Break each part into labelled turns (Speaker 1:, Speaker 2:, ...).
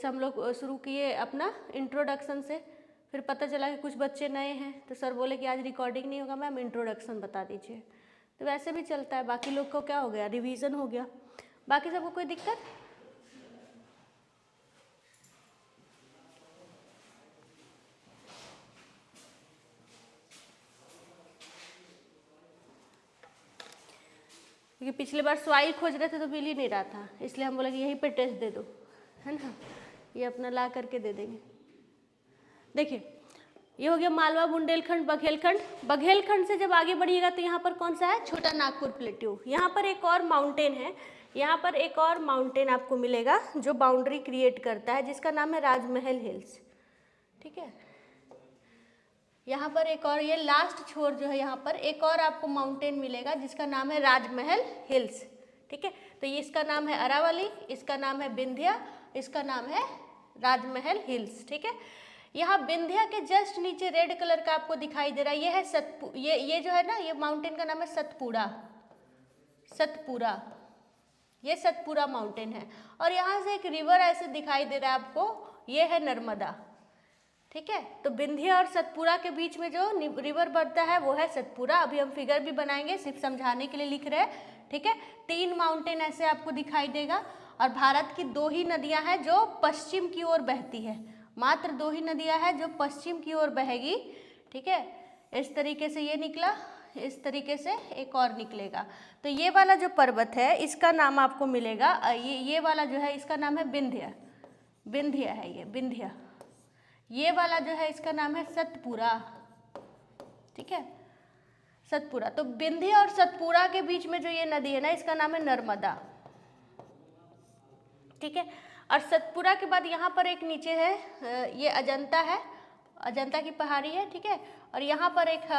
Speaker 1: हम लोग शुरू किए अपना इंट्रोडक्शन से, फिर पता चला कि कुछ बच्चे नए हैं तो सर बोले कि आज रिकॉर्डिंग नहीं होगा मैम, इंट्रोडक्शन बता दीजिए। तो वैसे भी चलता है, बाकी लोग को क्या हो गया, रिवीजन हो गया। बाकी सबको कोई दिक्कत? क्योंकि पिछले बार स्वाइल खोज रहे थे तो मिल ही नहीं रहा था, इसलिए हम बोले कि यहीं पे टेस्ट दे दो, है ना, ये अपना ला करके दे देंगे। देखिए ये हो गया मालवा, बुंदेलखंड, बघेलखंड। बघेलखंड से जब आगे बढ़िएगा तो यहाँ पर कौन सा है, छोटा नागपुर प्लेट्यू। यहाँ पर एक और माउंटेन है, यहाँ पर एक और माउंटेन आपको मिलेगा जो बाउंड्री क्रिएट करता है, जिसका नाम है राजमहल हिल्स। ठीक है, यहाँ पर एक और, ये लास्ट छोर जो है, यहाँ पर एक और आपको माउंटेन मिलेगा जिसका नाम है राजमहल हिल्स। ठीक है, तो ये इसका नाम है अरावली, इसका नाम है विंध्या, इसका नाम है राजमहल हिल्स। ठीक है, यहाँ विंध्या के जस्ट नीचे रेड कलर का आपको दिखाई दे रहा है, ये है ये जो है ना, ये माउंटेन का नाम है सतपुड़ा। सतपुड़ा, ये सतपुड़ा माउंटेन है। और यहाँ से एक रिवर ऐसे दिखाई दे रहा है आपको, ये है नर्मदा। ठीक है, तो विंध्या और सतपुड़ा के बीच में जो रिवर बढ़ता है वो है सतपुड़ा। अभी हम फिगर भी बनाएंगे, सिर्फ समझाने के लिए लिख रहे हैं। ठीक है, 3 माउंटेन ऐसे आपको दिखाई देगा। और भारत की 2 ही नदियां हैं जो पश्चिम की ओर बहती है, मात्र 2 ही नदियां हैं जो पश्चिम की ओर बहेगी। ठीक है, इस तरीके से ये निकला, इस तरीके से एक और निकलेगा। तो ये वाला जो पर्वत है इसका नाम आपको मिलेगा, ये वाला जो है इसका नाम है विंध्य। विंध्य है ये, विंध्य। ये वाला जो है इसका नाम है सतपुड़ा। ठीक है, सतपुड़ा। तो विंध्य और सतपुड़ा के बीच में जो ये नदी है ना, इसका नाम है नर्मदा। ठीक है, और सतपुड़ा के बाद यहाँ पर एक नीचे है, ये अजंता है, अजंता की पहाड़ी है। ठीक है, और यहाँ पर एक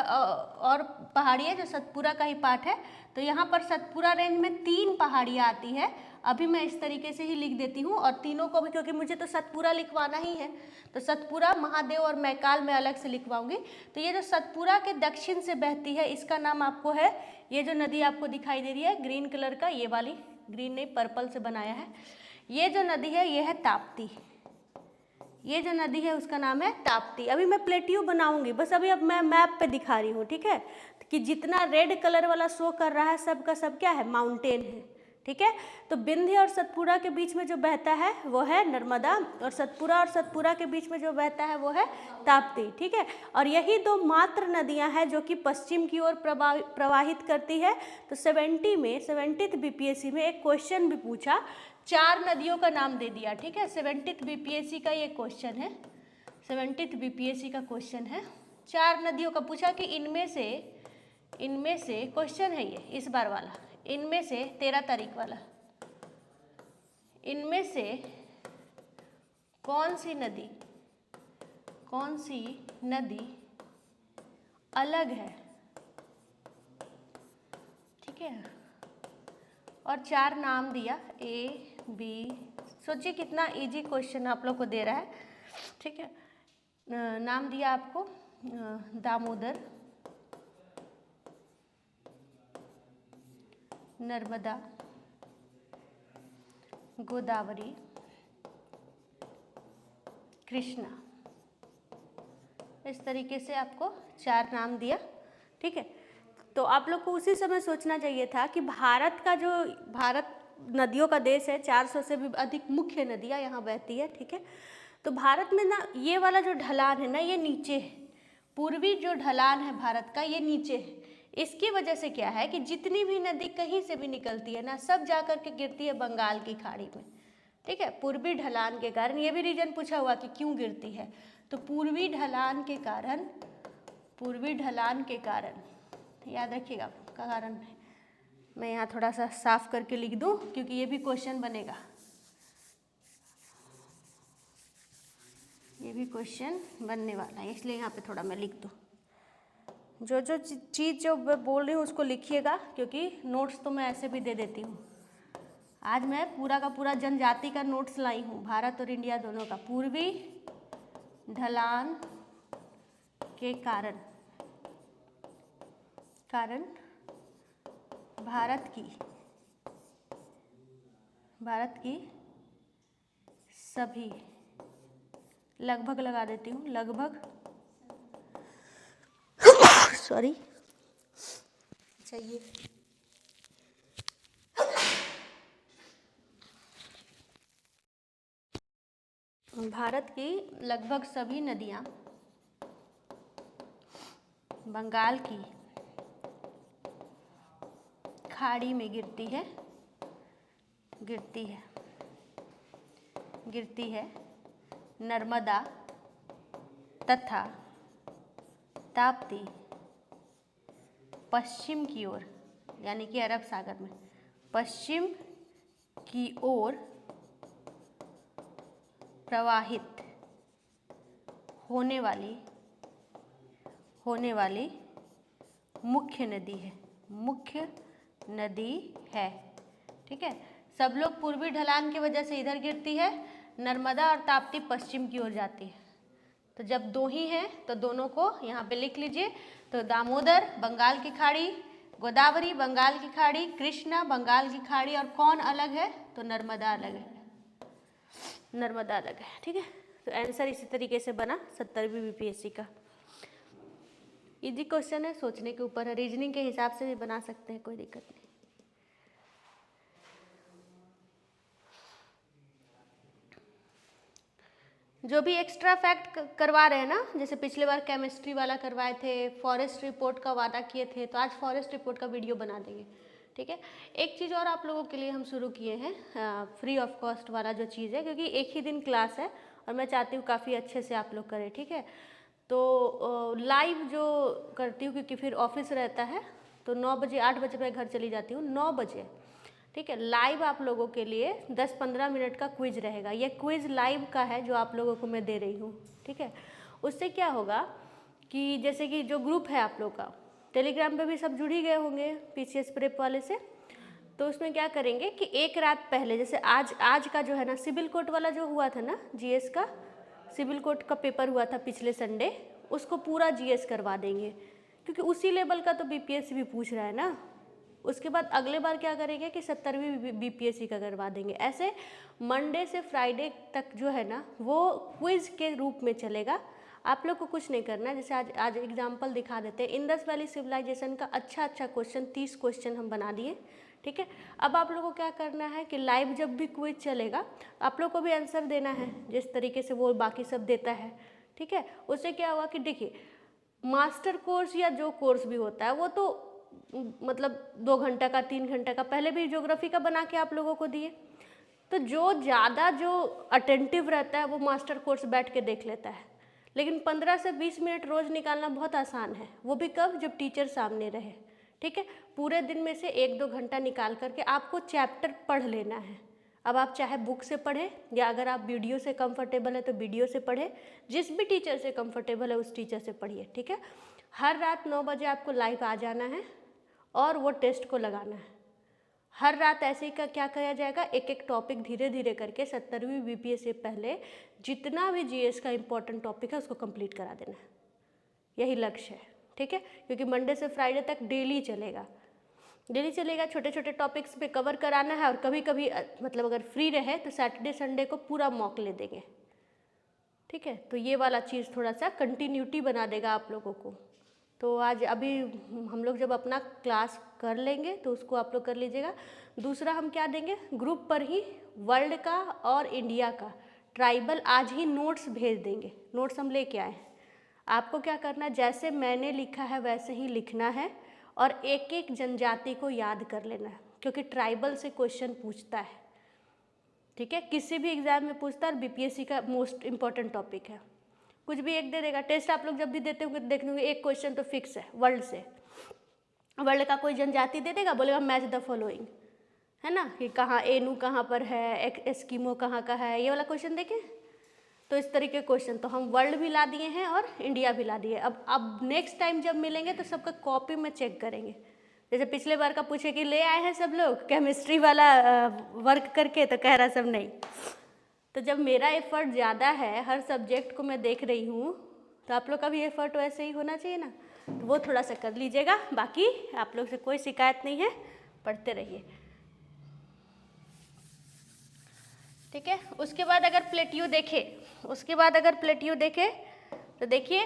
Speaker 1: और पहाड़ी है जो सतपुड़ा का ही पार्ट है। तो यहाँ पर सतपुड़ा रेंज में 3 पहाड़ियाँ आती है। अभी मैं इस तरीके से ही लिख देती हूँ, और तीनों को भी, क्योंकि मुझे तो सतपुड़ा लिखवाना ही है, तो सतपुड़ा, महादेव और मैकाल में अलग से लिखवाऊंगी। तो ये जो सतपुड़ा के दक्षिण से बहती है, इसका नाम आपको है, ये जो नदी आपको दिखाई दे रही है ग्रीन कलर का, ये वाली, ग्रीन नहीं पर्पल से बनाया है, ये जो नदी है ये है ताप्ती। ये जो नदी है उसका नाम है ताप्ती। अभी मैं प्लेट्यू बनाऊंगी, बस अभी अब मैं मैप पे दिखा रही हूँ। ठीक है, कि जितना रेड कलर वाला शो कर रहा है सब का सब क्या है, माउंटेन है। ठीक है, तो विंध्य और सतपुड़ा के बीच में जो बहता है वो है नर्मदा, और सतपुड़ा के बीच में जो बहता है वो है ताप्ती। ठीक है, और यही 2 मात्र नदियां हैं जो कि पश्चिम की ओर प्रवाहित करती है। तो 70th बीपीएससी में एक क्वेश्चन भी पूछा, 4 नदियों का नाम दे दिया। ठीक है, 70th बीपीएससी का ये क्वेश्चन है, 70th बीपीएससी का क्वेश्चन है, 4 नदियों का पूछा कि इनमें से क्वेश्चन है ये इस बार वाला, इनमें से 13 तारीख वाला, इनमें से कौन सी नदी अलग है। ठीक है, और 4 नाम दिया, ए बी। सोचिए कितना इजी क्वेश्चन आप लोग को दे रहा है। ठीक है, नाम दिया आपको दामोदर, नर्मदा, गोदावरी, कृष्णा। इस तरीके से आपको 4 नाम दिया। ठीक है, तो आप लोग को उसी समय सोचना चाहिए था कि भारत नदियों का देश है, 400 से भी अधिक मुख्य नदियाँ यहाँ बहती है। ठीक है, तो भारत में ना ये वाला जो ढलान है ना, ये नीचे है, पूर्वी जो ढलान है भारत का ये नीचे है। इसकी वजह से क्या है कि जितनी भी नदी कहीं से भी निकलती है ना, सब जा कर के गिरती है बंगाल की खाड़ी में। ठीक है, पूर्वी ढलान के कारण, ये भी रीजन पूछा हुआ कि क्यों गिरती है, तो पूर्वी ढलान के कारण याद रखिएगा का कारण है। मैं यहाँ थोड़ा सा साफ करके लिख दूँ क्योंकि ये भी क्वेश्चन बनेगा, ये भी क्वेश्चन बनने वाला है, इसलिए यहाँ पे थोड़ा मैं लिख दूँ। जो चीज़ जो मैं बोल रही हूँ उसको लिखिएगा, क्योंकि नोट्स तो मैं ऐसे भी दे देती हूँ। आज मैं पूरा का पूरा जनजाति का नोट्स लाई हूँ, भारत और इंडिया दोनों का। पूर्वी ढलान के कारण भारत की सभी लगभग लगा देती हूँ, लगभग सॉरी चाहिए। भारत की लगभग सभी नदियाँ बंगाल की खाड़ी में गिरती है। नर्मदा तथा ताप्ती पश्चिम की ओर, यानी कि अरब सागर में पश्चिम की ओर प्रवाहित होने वाली मुख्य नदी है। ठीक है, सब लोग पूर्वी ढलान की वजह से इधर गिरती है, नर्मदा और ताप्ती पश्चिम की ओर जाती है। तो जब दो ही हैं तो दोनों को यहाँ पे लिख लीजिए। तो दामोदर बंगाल की खाड़ी, गोदावरी बंगाल की खाड़ी, कृष्णा बंगाल की खाड़ी, और कौन अलग है? तो नर्मदा अलग है, नर्मदा अलग है। ठीक है, तो आंसर इसी तरीके से बना 70वीं बीपीएससी का। इजी क्वेश्चन है, सोचने के ऊपर है, रीजनिंग के हिसाब से भी बना सकते हैं, कोई दिक्कत नहीं। जो भी एक्स्ट्रा फैक्ट करवा रहे हैं ना, जैसे पिछले बार केमिस्ट्री वाला करवाए थे, फॉरेस्ट रिपोर्ट का वादा किए थे, तो आज फॉरेस्ट रिपोर्ट का वीडियो बना देंगे। ठीक है, एक चीज़ और आप लोगों के लिए हम शुरू किए हैं, फ्री ऑफ कॉस्ट वाला जो चीज़ है, क्योंकि एक ही दिन क्लास है और मैं चाहती हूँ काफ़ी अच्छे से आप लोग करें। ठीक है, तो लाइव जो करती हूँ, क्योंकि फिर ऑफिस रहता है, तो 9 बजे 8 बजे मैं घर चली जाती हूँ, 9 बजे। ठीक है, लाइव आप लोगों के लिए 10-15 मिनट का क्विज रहेगा। ये क्विज लाइव का है जो आप लोगों को मैं दे रही हूँ। ठीक है, उससे क्या होगा कि जैसे कि जो ग्रुप है आप लोग का, टेलीग्राम पे भी सब जुड़ ही गए होंगे पीसीएस प्रेप वाले से, तो उसमें क्या करेंगे कि एक रात पहले, जैसे आज का जो है ना सिविल कोड वाला जो हुआ था ना, जीएस का सिविल कोड का पेपर हुआ था पिछले संडे, उसको पूरा जीएस करवा देंगे, क्योंकि उसी लेवल का तो बीपीएससी भी पूछ रहा है ना। उसके बाद अगले बार क्या करेंगे कि 70वीं बीपीएससी का करवा देंगे। ऐसे मंडे से फ्राइडे तक जो है ना वो क्विज के रूप में चलेगा। आप लोग को कुछ नहीं करना है, जैसे आज एग्जाम्पल दिखा देते हैं। इंडस वैली सिविलाइजेशन का अच्छा क्वेश्चन 30 क्वेश्चन हम बना दिए। ठीक है, अब आप लोगों को क्या करना है कि लाइव जब भी क्विज चलेगा आप लोग को भी आंसर देना है जिस तरीके से वो बाकी सब देता है। ठीक है, उससे क्या हुआ कि देखिए, मास्टर कोर्स या जो कोर्स भी होता है वो तो मतलब 2 घंटा का 3 घंटा का, पहले भी ज्योग्राफी का बना के आप लोगों को दिए। तो जो ज़्यादा जो अटेंटिव रहता है वो मास्टर कोर्स बैठ के देख लेता है, लेकिन 15 से 20 मिनट रोज़ निकालना बहुत आसान है, वो भी कब? जब टीचर सामने रहे। ठीक है, पूरे दिन में से 1-2 घंटा निकाल करके आपको चैप्टर पढ़ लेना है। अब आप चाहे बुक से पढ़ें या अगर आप वीडियो से कंफर्टेबल है तो वीडियो से पढ़ें, जिस भी टीचर से कंफर्टेबल है उस टीचर से पढ़िए। ठीक है, हर रात 9 बजे आपको लाइव आ जाना है और वो टेस्ट को लगाना है। हर रात ऐसे ही का क्या किया जाएगा, एक एक टॉपिक धीरे धीरे करके 70वीं बीपीएस से पहले जितना भी जीएस का इंपॉर्टेंट टॉपिक है उसको कंप्लीट करा देना है, यही लक्ष्य है। ठीक है, क्योंकि मंडे से फ्राइडे तक डेली चलेगा, छोटे छोटे टॉपिक्स पे कवर कराना है। और कभी कभी मतलब अगर फ्री रहे तो सैटरडे संडे को पूरा मॉक ले देंगे। ठीक है, तो ये वाला चीज़ थोड़ा सा कंटिन्यूटी बना देगा आप लोगों को। तो आज अभी हम लोग जब अपना क्लास कर लेंगे तो उसको आप लोग कर लीजिएगा। दूसरा हम क्या देंगे, ग्रुप पर ही वर्ल्ड का और इंडिया का ट्राइबल आज ही नोट्स भेज देंगे। नोट्स हम लेके आए हैं, आपको क्या करना है, जैसे मैंने लिखा है वैसे ही लिखना है और एक एक जनजाति को याद कर लेना है, क्योंकि ट्राइबल से क्वेश्चन पूछता है। ठीक है, किसी भी एग्जाम में पूछता है और बीपीएससी का मोस्ट इंपॉर्टेंट टॉपिक है। कुछ भी एक दे देगा। टेस्ट आप लोग जब भी देते होंगे देख लेंगे, एक क्वेश्चन तो फिक्स है वर्ल्ड से, वर्ल्ड का कोई जनजाति दे देगा, बोलेगा मैच द फॉलोइंग, है ना, कि कहाँ एनू कहाँ पर है, एस्किमो कहाँ का है, ये वाला क्वेश्चन देखें। तो इस तरीके के क्वेश्चन तो हम वर्ल्ड भी ला दिए हैं और इंडिया भी ला दिए। अब नेक्स्ट टाइम जब मिलेंगे तो सबका कॉपी में चेक करेंगे। जैसे पिछले बार का पूछे कि ले आए हैं सब लोग केमिस्ट्री वाला वर्क करके, तो कह रहा सब नहीं। तो जब मेरा एफर्ट ज़्यादा है, हर सब्जेक्ट को मैं देख रही हूँ, तो आप लोग का भी एफर्ट वैसे ही होना चाहिए ना, तो वो थोड़ा सा कर लीजिएगा। बाकी आप लोग से कोई शिकायत नहीं है, पढ़ते रहिए। ठीक है। उसके बाद अगर प्लेट्यू देखे तो देखिए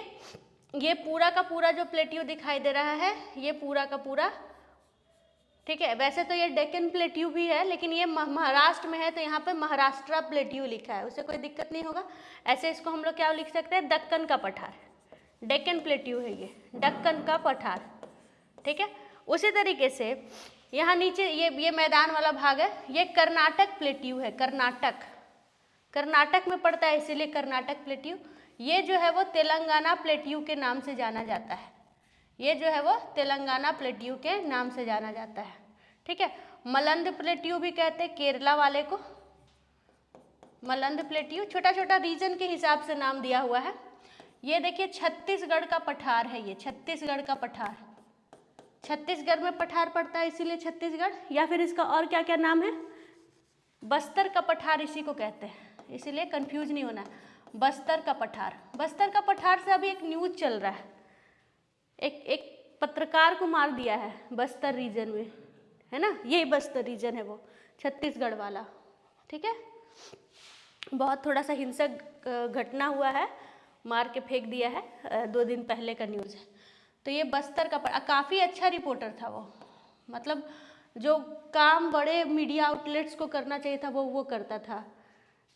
Speaker 1: ये पूरा का पूरा जो प्लेट्यू दिखाई दे रहा है, ये पूरा का पूरा, ठीक है। वैसे तो ये डेक्कन प्लेट्यू भी है, लेकिन ये महाराष्ट्र में है तो यहाँ पे महाराष्ट्र प्लेट्यू लिखा है, उससे कोई दिक्कत नहीं होगा। ऐसे इसको हम लोग क्या लिख सकते हैं, दक्कन का पठार। डेक्कन प्लेट्यू है ये, दक्कन का पठार, ठीक है। उसी तरीके से यहाँ नीचे ये मैदान वाला भाग है, ये कर्नाटक प्लेट्यू है। कर्नाटक में पड़ता है, इसीलिए कर्नाटक प्लेट्यू। ये जो है वो तेलंगाना प्लेट्यू के नाम से जाना जाता है। ये जो है वो तेलंगाना प्लेट्यू के नाम से जाना जाता है, ठीक है। मलंद प्लेट्यू भी कहते हैं केरला वाले को, मलंद प्लेट्यू। छोटा छोटा रीजन के हिसाब से नाम दिया हुआ है। ये देखिए छत्तीसगढ़ का पठार है, ये छत्तीसगढ़ का पठार, छत्तीसगढ़ में पठार पड़ता है इसीलिए छत्तीसगढ़। या फिर इसका और क्या क्या नाम है, बस्तर का पठार इसी को कहते हैं, इसीलिए कंफ्यूज नहीं होना है। बस्तर का पठार, बस्तर का पठार से अभी एक न्यूज चल रहा है, एक पत्रकार को मार दिया है बस्तर रीजन में, है ना। यही बस्तर रीजन है वो छत्तीसगढ़ वाला, ठीक है। बहुत थोड़ा सा हिंसक घटना हुआ है, मार के फेंक दिया है, 2 दिन पहले का न्यूज़ है। तो ये बस्तर का काफ़ी अच्छा रिपोर्टर था वो, मतलब जो काम बड़े मीडिया आउटलेट्स को करना चाहिए था वो करता था।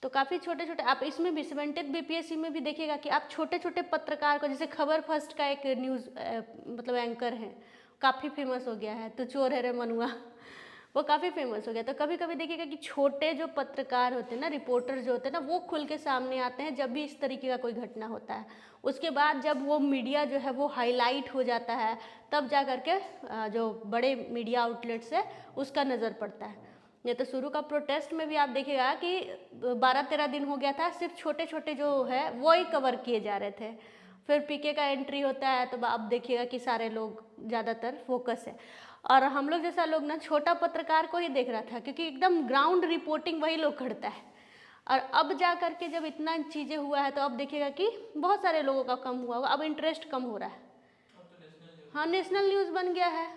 Speaker 1: तो काफ़ी छोटे छोटे, आप इसमें भी 70 बीपीएससी में भी देखिएगा कि आप छोटे छोटे पत्रकार को, जैसे खबर फर्स्ट का एक न्यूज़ मतलब एंकर है, काफ़ी फेमस हो गया है, तो चोर है रे मनुआ, वो काफ़ी फेमस हो गया। तो कभी कभी देखिएगा कि छोटे जो पत्रकार होते हैं ना, रिपोर्टर जो होते हैं ना, वो खुल के सामने आते हैं जब भी इस तरीके का कोई घटना होता है। उसके बाद जब वो मीडिया जो है वो हाईलाइट हो जाता है, तब जा करके जो बड़े मीडिया आउटलेट्स है उसका नज़र पड़ता है। ये तो शुरू का प्रोटेस्ट में भी आप देखिएगा कि 12-13 दिन हो गया था, सिर्फ छोटे छोटे जो है वो ही कवर किए जा रहे थे। फिर पीके का एंट्री होता है तो आप देखिएगा कि सारे लोग ज़्यादातर फोकस है। और हम लोग जैसा लोग ना छोटा पत्रकार को ही देख रहा था, क्योंकि एकदम ग्राउंड रिपोर्टिंग वही लोग करता है। और अब जा करके जब इतना चीज़ें हुआ है तो अब देखिएगा कि बहुत सारे लोगों का कम हुआ होगा, अब इंटरेस्ट कम हो रहा है। हाँ, नेशनल न्यूज़ बन गया है,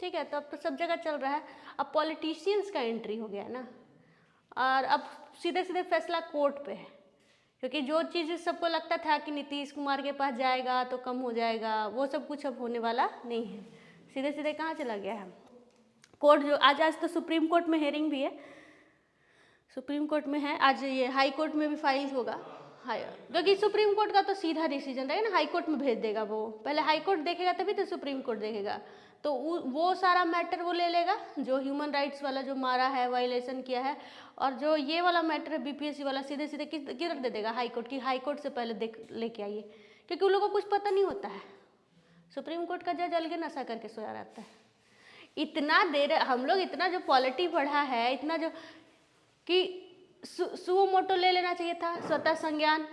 Speaker 1: ठीक है। तो अब तो सब जगह चल रहा है। अब पॉलिटिशियंस का एंट्री हो गया है ना, और अब सीधे सीधे फैसला कोर्ट पे है, क्योंकि जो चीज़ सबको लगता था कि नीतीश कुमार के पास जाएगा तो कम हो जाएगा, वो सब कुछ अब होने वाला नहीं है। सीधे सीधे कहाँ चला गया है कोर्ट। जो आज तो सुप्रीम कोर्ट में हेयरिंग भी है, सुप्रीम कोर्ट में है आज, ये हाई कोर्ट में भी फाइल होगा। क्योंकि सुप्रीम कोर्ट का तो सीधा डिसीजन रहेगा ना, हाई कोर्ट में भेज देगा वो, पहले हाई कोर्ट देखेगा तभी तो सुप्रीम कोर्ट देखेगा। तो वो सारा मैटर वो ले लेगा, जो ह्यूमन राइट्स वाला जो मारा है, वायलेशन किया है, और जो ये वाला मैटर है बीपीएससी वाला, सीधे सीधे किधर दे देगा, हाई कोर्ट की। हाई कोर्ट से पहले लेके आइए, क्योंकि उन लोगों को कुछ पता नहीं होता है। सुप्रीम कोर्ट का जज अलगे नशा करके सोया रहता है। इतना देर हम लोग इतना जो पॉलिटी पढ़ा है, इतना जो कि सुओ मोटो ले लेना चाहिए था, स्वतः संज्ञान,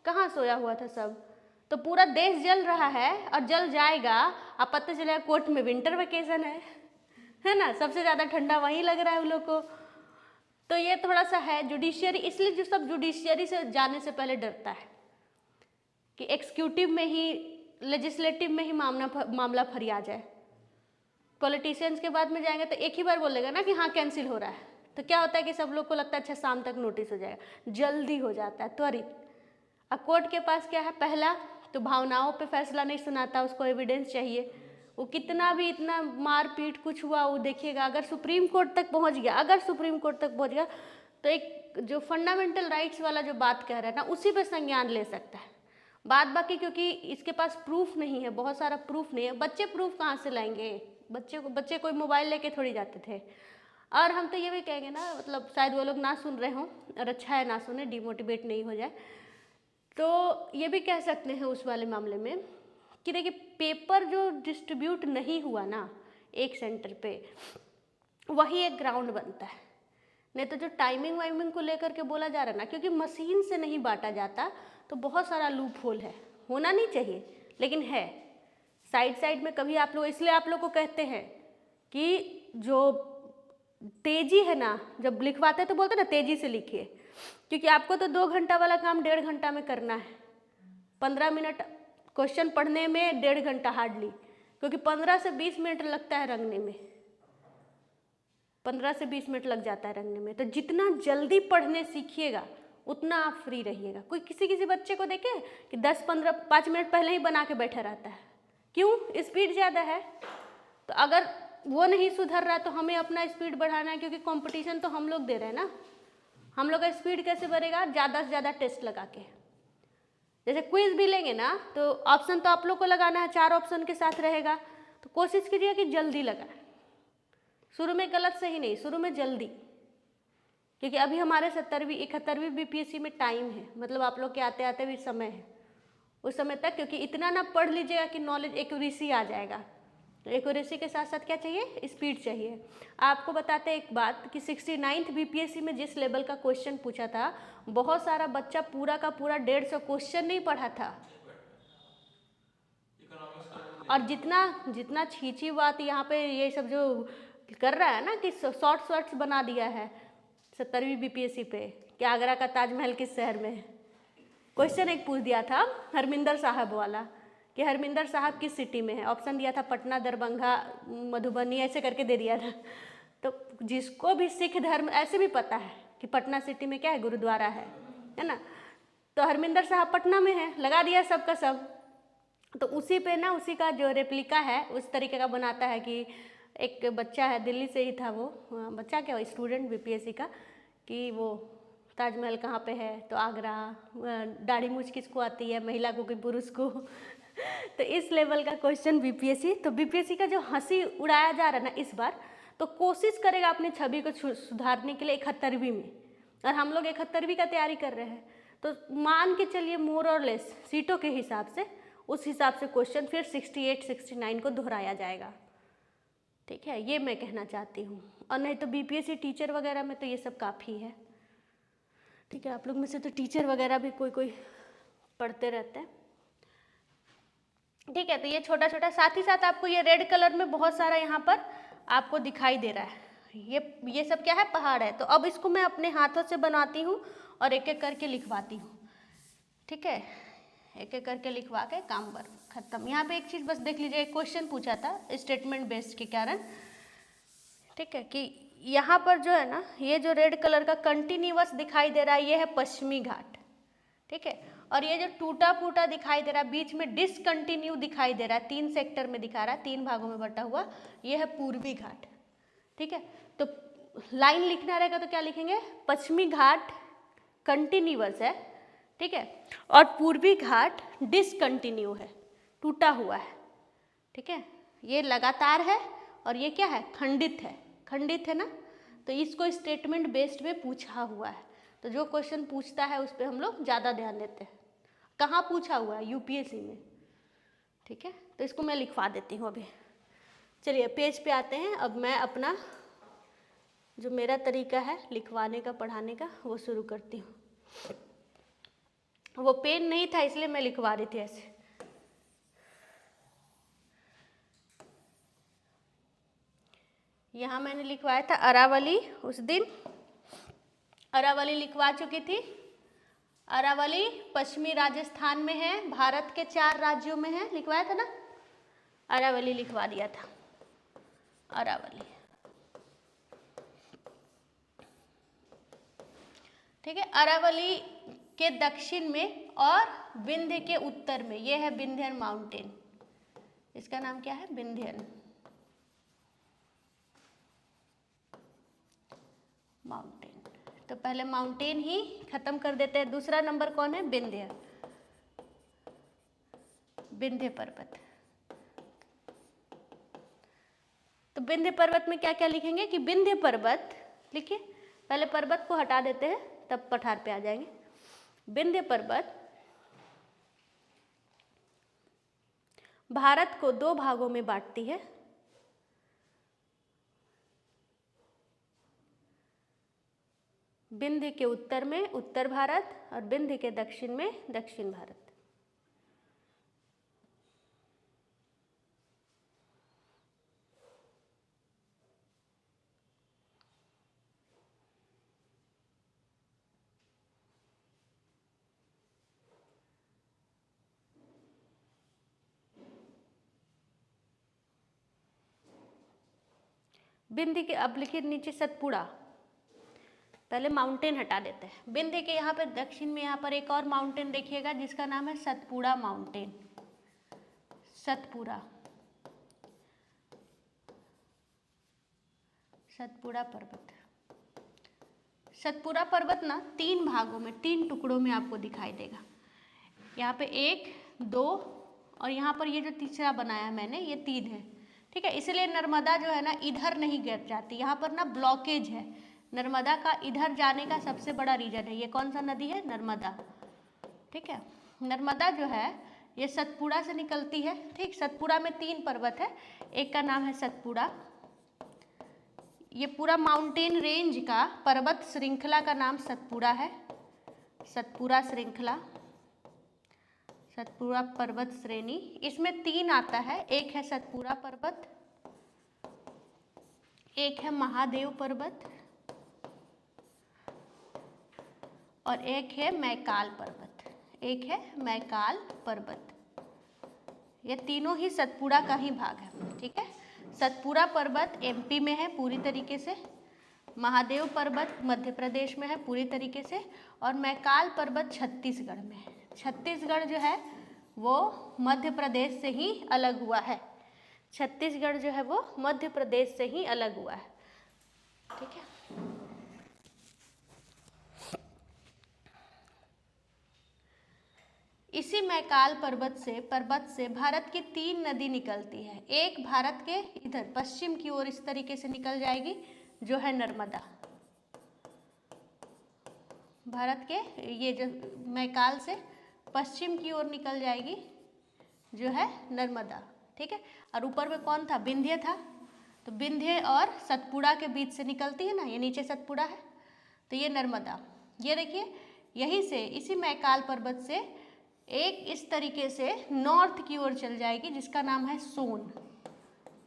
Speaker 1: कहाँ सोया हुआ था सब। तो पूरा देश जल रहा है और जल जाएगा, अब पता चलेगा कोर्ट में विंटर वेकेशन है ना, सबसे ज़्यादा ठंडा वहीं लग रहा है उन लोग को। तो ये थोड़ा सा है जुडिशियरी, इसलिए जो सब जुडिशियरी से जाने से पहले डरता है कि एग्जीक्यूटिव में ही, लेजिस्लेटिव में ही मामला फरिया जाए। पॉलिटिशियंस के बाद में जाएंगे तो एक ही बार बोलेगा ना कि हाँ कैंसिल हो रहा है, तो क्या होता है कि सब लोग को लगता है अच्छा शाम तक नोटिस हो जाएगा, जल्दी हो जाता है, त्वरित। अब कोर्ट के पास क्या है, पहला तो भावनाओं पे फैसला नहीं सुनाता, उसको एविडेंस चाहिए। वो कितना भी इतना मारपीट कुछ हुआ वो देखिएगा, अगर सुप्रीम कोर्ट तक पहुंच गया, तो एक जो फंडामेंटल राइट्स वाला जो बात कह रहा है ना, उसी पे संज्ञान ले सकता है। बात बाकी क्योंकि इसके पास प्रूफ नहीं है, बहुत सारा प्रूफ नहीं है। बच्चे प्रूफ कहाँ से लाएंगे, बच्चे कोई मोबाइल लेके थोड़ी जाते थे। और हम तो ये भी कहेंगे ना, मतलब शायद वो लोग ना सुन रहे हों, और अच्छा है ना सुने, डिमोटिवेट नहीं हो जाए। तो ये भी कह सकते हैं उस वाले मामले में कि देखिए पेपर जो डिस्ट्रीब्यूट नहीं हुआ ना एक सेंटर पे, वही एक ग्राउंड बनता है। नहीं तो जो टाइमिंग वाइमिंग को लेकर के बोला जा रहा है ना, क्योंकि मशीन से नहीं बांटा जाता तो बहुत सारा लूप होल है, होना नहीं चाहिए लेकिन है साइड में। कभी आप लोग, इसलिए आप लोग को कहते हैं कि जो तेजी है ना, जब लिखवाते हैं तो बोलते हैं ना तेजी से लिखिए, क्योंकि आपको तो 2 घंटा वाला काम 1.5 घंटा में करना है। 15 मिनट क्वेश्चन पढ़ने में 1.5 घंटा हार्डली, क्योंकि 15 से 20 मिनट लगता है रंगने में, 15 से 20 मिनट लग जाता है रंगने में। तो जितना जल्दी पढ़ने सीखिएगा उतना आप फ्री रहिएगा। कोई किसी किसी बच्चे को देखे कि 10-15-5 मिनट पहले ही बना के बैठा रहता है, क्यों? स्पीड ज़्यादा है। तो अगर वो नहीं सुधर रहा तो हमें अपना स्पीड बढ़ाना है, क्योंकि कंपटीशन तो हम लोग दे रहे हैं ना। हम लोग का स्पीड कैसे बढ़ेगा? ज़्यादा से ज़्यादा टेस्ट लगा के। जैसे क्विज भी लेंगे ना तो ऑप्शन तो आप लोग को लगाना है, 4 ऑप्शन के साथ रहेगा। तो कोशिश कीजिए कि जल्दी लगाए, शुरू में गलत सही नहीं, शुरू में जल्दी, क्योंकि अभी हमारे 70वीं 71वीं बीपीएससी में टाइम है, मतलब आप लोग के आते आते भी समय है उस समय तक। क्योंकि इतना ना पढ़ लीजिएगा कि नॉलेज एक्यूरेसी आ जाएगा। एक्यूरेसी के साथ साथ क्या चाहिए? स्पीड चाहिए। आपको बताते हैं एक बात कि 69th बीपीएससी में जिस लेवल का क्वेश्चन पूछा था, बहुत सारा बच्चा पूरा का पूरा 150 क्वेश्चन नहीं पढ़ा था। और जितना जितना छींची बात यहाँ पे ये सब जो कर रहा है ना कि शॉर्ट्स बना दिया है 70वीं बीपीएससी पे कि आगरा का ताजमहल किस शहर में है। क्वेश्चन एक पूछ दिया था हरमिंदर साहब वाला कि हरमिंदर साहब किस सिटी में है। ऑप्शन दिया था पटना, दरभंगा, मधुबनी, ऐसे करके दे दिया था। तो जिसको भी सिख धर्म ऐसे भी पता है कि पटना सिटी में क्या है? गुरुद्वारा है ना। तो हरमिंदर साहब पटना में है, लगा दिया सबका सब। तो उसी पे ना उसी का जो रेप्लिका है उस तरीके का बनाता है कि एक बच्चा है, दिल्ली से ही था वो बच्चा, क्या स्टूडेंट बीपीएससी का, कि वो ताजमहल कहाँ पे है? तो आगरा। दाढ़ी मूछ किसको आती है? महिला को कि पुरुष को? तो इस लेवल का क्वेश्चन बीपीएससी। तो बीपीएससी का जो हंसी उड़ाया जा रहा है ना इस बार, तो कोशिश करेगा अपनी छवि को सुधारने के लिए 71वीं में, और हम लोग 71वीं का तैयारी कर रहे हैं। तो मान के चलिए मोर और लेस सीटों के हिसाब से, उस हिसाब से क्वेश्चन फिर 68 69 को दोहराया जाएगा। ठीक है, ये मैं कहना चाहती हूँ। और नहीं तो बीपीएससी टीचर वगैरह में तो ये सब काफ़ी है। ठीक है, आप लोग में से तो टीचर वगैरह भी कोई कोई पढ़ते रहते हैं। ठीक है, तो ये छोटा छोटा, साथ ही साथ आपको ये रेड कलर में बहुत सारा यहाँ पर आपको दिखाई दे रहा है, ये सब क्या है? पहाड़ है। तो अब इसको मैं अपने हाथों से बनाती हूँ और एक एक करके लिखवाती हूँ। ठीक है, एक एक करके लिखवा के काम पर खत्म। यहाँ पे एक चीज़ बस देख लीजिए, एक क्वेश्चन पूछा था स्टेटमेंट बेस्ड के कारण। ठीक है, कि यहाँ पर जो है ना, ये जो रेड कलर का कंटिन्यूअस दिखाई दे रहा है ये है पश्चिमी घाट। ठीक है, और ये जो टूटा फूटा दिखाई दे रहा है, बीच में डिसकंटिन्यू दिखाई दे रहा है, 3 सेक्टर में दिखा रहा है, 3 भागों में बटा हुआ, ये है पूर्वी घाट। ठीक है, तो लाइन लिखना रहेगा तो क्या लिखेंगे? पश्चिमी घाट कंटिन्यूअस है, ठीक है, और पूर्वी घाट डिसकंटिन्यू है, टूटा हुआ है। ठीक है, ये लगातार है और ये क्या है? खंडित है। खंडित है ना, तो इसको स्टेटमेंट बेस्ड में पूछा हुआ है। तो जो क्वेश्चन पूछता है उस पर हम लोग ज़्यादा ध्यान देते हैं। कहाँ पूछा हुआ है? यूपीएससी में। ठीक है, तो इसको मैं लिखवा देती हूँ अभी। चलिए पेज पे आते हैं। अब मैं अपना जो मेरा तरीका है लिखवाने का, पढ़ाने का, वो शुरू करती हूँ। वो पेन नहीं था इसलिए मैं लिखवा रही थी ऐसे। यहाँ मैंने लिखवाया था अरावली, उस दिन अरावली लिखवा चुकी थी। अरावली पश्चिमी राजस्थान में है, भारत के 4 राज्यों में है, लिखवाया था ना। अरावली लिखवा दिया था, अरावली। ठीक है, अरावली के दक्षिण में और विंध्य के उत्तर में ये है विंध्यन माउंटेन। इसका नाम क्या है? विंध्यन माउंटेन। तो पहले माउंटेन ही खत्म कर देते हैं। दूसरा नंबर कौन है? विंध्य, विंध्य पर्वत। तो विंध्य पर्वत में क्या क्या लिखेंगे कि विंध्य पर्वत लिखिए, पहले पर्वत को हटा देते हैं तब पठार पे आ जाएंगे। विंध्य पर्वत भारत को 2 भागों में बांटती है। विंध्य के उत्तर में उत्तर भारत और विंध्य के दक्षिण में दक्षिण भारत। बिंदी के, अब लिखिए नीचे सतपुड़ा। पहले माउंटेन हटा देते हैं। बिंदी के यहाँ पे दक्षिण में यहाँ पर एक और माउंटेन देखिएगा जिसका नाम है सतपुड़ा माउंटेन। सतपुड़ा, सतपुड़ा पर्वत। सतपुड़ा पर्वत ना 3 भागों में, 3 टुकड़ों में आपको दिखाई देगा। यहाँ पे 1, 2 और यहाँ पर ये जो तीसरा बनाया मैंने ये 3 है, ठीक है। इसलिए नर्मदा जो है ना इधर नहीं गिर जाती, यहाँ पर ना ब्लॉकेज है। नर्मदा का इधर जाने का सबसे बड़ा रीजन है, ये कौन सा नदी है? नर्मदा, ठीक है। नर्मदा जो है ये सतपुड़ा से निकलती है, ठीक। सतपुड़ा में 3 पर्वत है, एक का नाम है सतपुड़ा, ये पूरा माउंटेन रेंज का पर्वत श्रृंखला का नाम सतपुड़ा है, सतपुड़ा श्रृंखला, सतपुड़ा पर्वत श्रेणी। इसमें 3 आता है, एक है सतपुड़ा पर्वत, एक है महादेव पर्वत और एक है मैकाल पर्वत, एक है मैकाल पर्वत। ये तीनों ही सतपुड़ा का ही भाग है, ठीक है। सतपुड़ा पर्वत एमपी में है पूरी तरीके से, महादेव पर्वत मध्य प्रदेश में है पूरी तरीके से और मैकाल पर्वत छत्तीसगढ़ में है। छत्तीसगढ़ जो है वो मध्य प्रदेश से ही अलग हुआ है, छत्तीसगढ़ जो है वो मध्य प्रदेश से ही अलग हुआ है, ठीक है। इसी मैकाल पर्वत से भारत की 3 नदी निकलती है। एक भारत के इधर पश्चिम की ओर इस तरीके से निकल जाएगी जो है नर्मदा, भारत के ये जो मैकाल से पश्चिम की ओर निकल जाएगी जो है नर्मदा, ठीक है। और ऊपर में कौन था? विंध्य था, तो विंध्य और सतपुड़ा के बीच से निकलती है ना, ये नीचे सतपुड़ा है तो ये नर्मदा। ये देखिए यहीं से इसी मैकाल पर्वत से एक इस तरीके से नॉर्थ की ओर चल जाएगी जिसका नाम है सोन।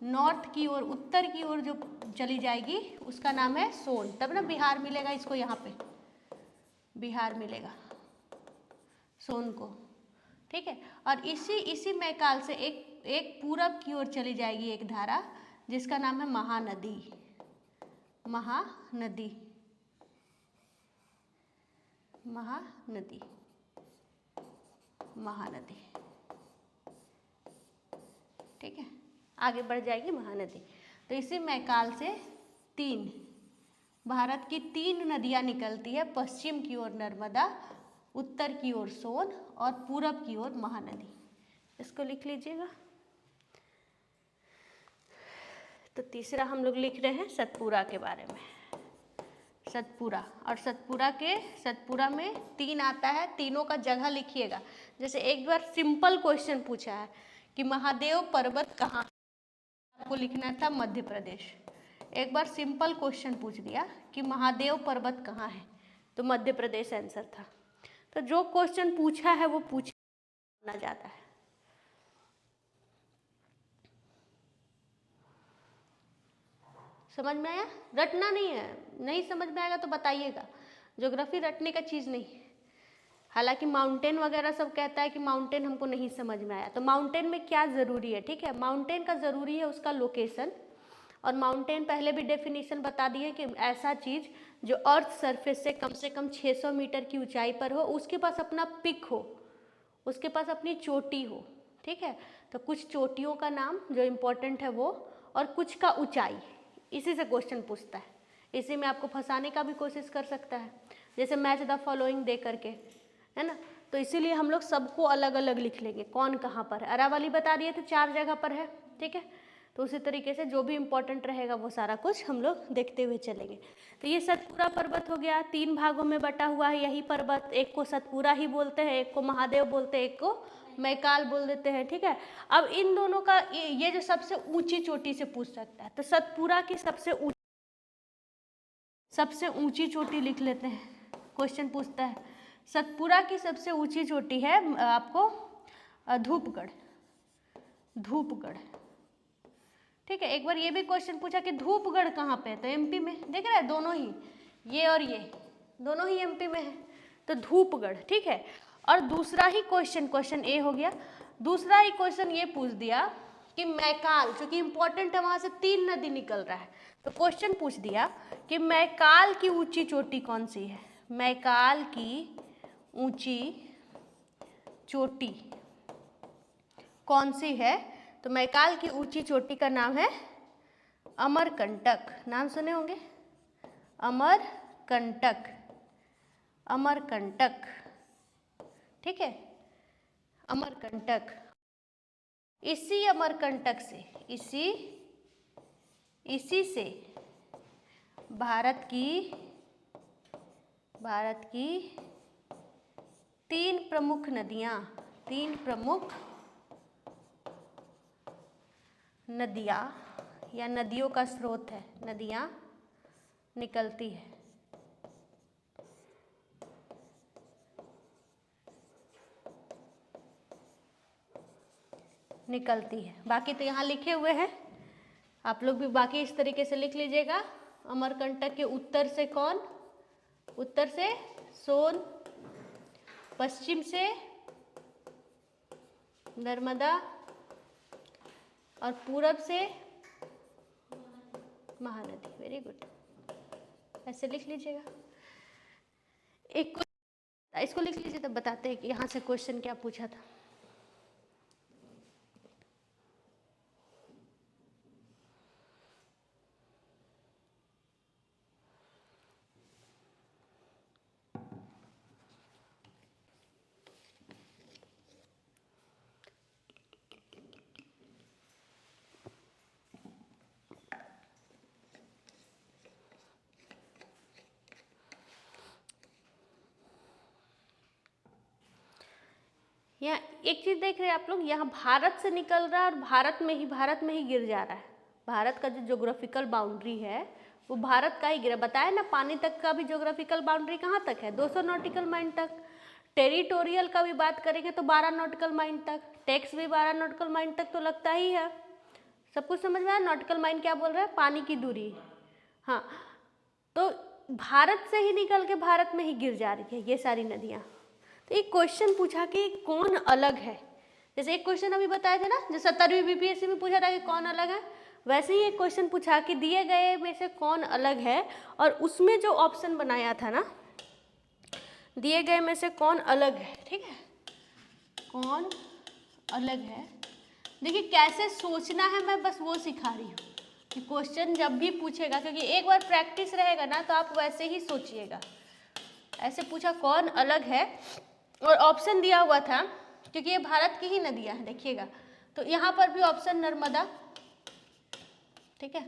Speaker 1: नॉर्थ की ओर, उत्तर की ओर जो चली जाएगी उसका नाम है सोन, तब ना बिहार मिलेगा इसको, यहाँ पे बिहार मिलेगा सोन को, ठीक है। और इसी मैकाल से एक पूरब की ओर चली जाएगी एक धारा जिसका नाम है महानदी, महानदी, महानदी, महानदी, ठीक है। आगे बढ़ जाएगी महानदी। तो इसी मैकाल से 3 भारत की 3 नदियां निकलती है, पश्चिम की ओर नर्मदा, उत्तर की ओर सोन और पूरब की ओर महानदी। इसको लिख लीजिएगा। तो तीसरा हम लोग लिख रहे हैं सतपुड़ा के बारे में, सतपुड़ा। और सतपुड़ा में 3 आता है, तीनों का जगह लिखिएगा। जैसे एक बार सिंपल क्वेश्चन पूछा है कि महादेव पर्वत कहाँ है, आपको लिखना था मध्य प्रदेश। एक बार सिंपल क्वेश्चन पूछ दिया कि महादेव पर्वत कहाँ है, तो मध्य प्रदेश आंसर था। तो जो क्वेश्चन पूछा है वो पूछना जाता है। समझ में आया? रटना नहीं है, नहीं समझ में आएगा तो बताइएगा। ज्योग्राफी रटने का चीज़ नहीं। हालांकि माउंटेन वगैरह सब कहता है कि माउंटेन हमको नहीं समझ में आया, तो माउंटेन में क्या ज़रूरी है, ठीक है। माउंटेन का ज़रूरी है उसका लोकेशन, और माउंटेन पहले भी डेफिनेशन बता दी है कि ऐसा चीज़ जो अर्थ सरफेस से कम 600 मीटर की ऊंचाई पर हो, उसके पास अपना पिक हो, उसके पास अपनी चोटी हो, ठीक है। तो कुछ चोटियों का नाम जो इम्पोर्टेंट है वो, और कुछ का ऊंचाई, इसी से क्वेश्चन पूछता है। इसी में आपको फंसाने का भी कोशिश कर सकता है, जैसे मैच द फॉलोइंग दे करके, है ना। तो इसीलिए हम लोग सबको अलग अलग लिख लेंगे, कौन कहाँ पर है। अरावली बता दिए थे 4 जगह पर है, ठीक है। तो उसी तरीके से जो भी इम्पोर्टेंट रहेगा वो सारा कुछ हम लोग देखते हुए चलेंगे। तो ये सतपुड़ा पर्वत हो गया, 3 भागों में बटा हुआ है यही पर्वत। एक को सतपुड़ा ही बोलते हैं, एक को महादेव बोलते हैं, एक को मैकाल बोल देते हैं, ठीक है। अब इन दोनों का ये जो सबसे ऊंची चोटी से पूछ सकता है, तो सतपुड़ा की सबसे ऊंची चोटी लिख लेते हैं। क्वेश्चन पूछता है सतपुड़ा की सबसे ऊंची चोटी है आपको धूपगढ़, धूपगढ़, ठीक है। एक बार ये भी क्वेश्चन पूछा कि धूपगढ़ कहाँ पे है, तो एमपी में, देख रहे हैं दोनों ही, ये और ये दोनों ही एमपी में है, तो धूपगढ़, ठीक है। और दूसरा ही क्वेश्चन ए हो गया, दूसरा ही क्वेश्चन ये पूछ दिया कि मैकाल, जो कि इंपॉर्टेंट है, वहां से 3 नदी निकल रहा है। तो क्वेश्चन पूछ दिया कि मैकाल की ऊंची चोटी कौन सी है, मैकाल की ऊंची चोटी कौन सी है। तो मैकाल की ऊंची चोटी का नाम है अमरकंटक, नाम सुने होंगे, अमरकंटक, अमरकंटक, ठीक है, अमरकंटक। इसी अमरकंटक से, इसी से भारत की 3 प्रमुख नदियां, 3 प्रमुख नदियां या नदियों का स्रोत है, नदियां निकलती है। निकलती है। बाकी तो यहाँ लिखे हुए हैं, आप लोग भी बाकी इस तरीके से लिख लीजिएगा। अमरकंटक के उत्तर से कौन, उत्तर से सोन, पश्चिम से नर्मदा और पूरब से महानदी। वेरी गुड, ऐसे लिख लीजिएगा। एक इसको लिख लीजिए, तब बताते हैं कि यहाँ से क्वेश्चन क्या पूछा था। यहाँ एक चीज देख रहे हैं आप लोग, यहाँ भारत से निकल रहा है और भारत में ही गिर जा रहा है। भारत का जो ज्योग्राफिकल बाउंड्री है वो भारत का ही गिरा। बताया ना, पानी तक का भी ज्योग्राफिकल बाउंड्री कहाँ तक है, 200 नॉटिकल माइल तक। टेरिटोरियल का भी बात करेंगे तो 12 नॉटिकल माइल तक, टैक्स भी 12 नॉटिकल माइल तक तो लगता ही है। सब कुछ समझ में आया। नॉटिकल माइल क्या बोल रहा है, पानी की दूरी। हाँ, तो भारत से ही निकल के भारत में ही गिर जा रही है ये सारी नदियाँ। तो एक क्वेश्चन पूछा कि कौन अलग है, जैसे एक क्वेश्चन अभी बताए थे ना, जो 17वीं बीपीएससी में पूछा था कि कौन अलग है, वैसे ही एक क्वेश्चन पूछा कि दिए गए में से कौन अलग है, और उसमें जो ऑप्शन बनाया था ना, दिए गए में से कौन अलग है, ठीक है, कौन अलग है। देखिए कैसे सोचना है, मैं बस वो सिखा रही हूँ कि क्वेश्चन जब भी पूछेगा, क्योंकि एक बार प्रैक्टिस रहेगा ना तो आप वैसे ही सोचिएगा। ऐसे पूछा कौन अलग है, और ऑप्शन दिया हुआ था, क्योंकि ये भारत की ही नदियाँ हैं, देखिएगा। तो यहाँ पर भी ऑप्शन नर्मदा, ठीक है,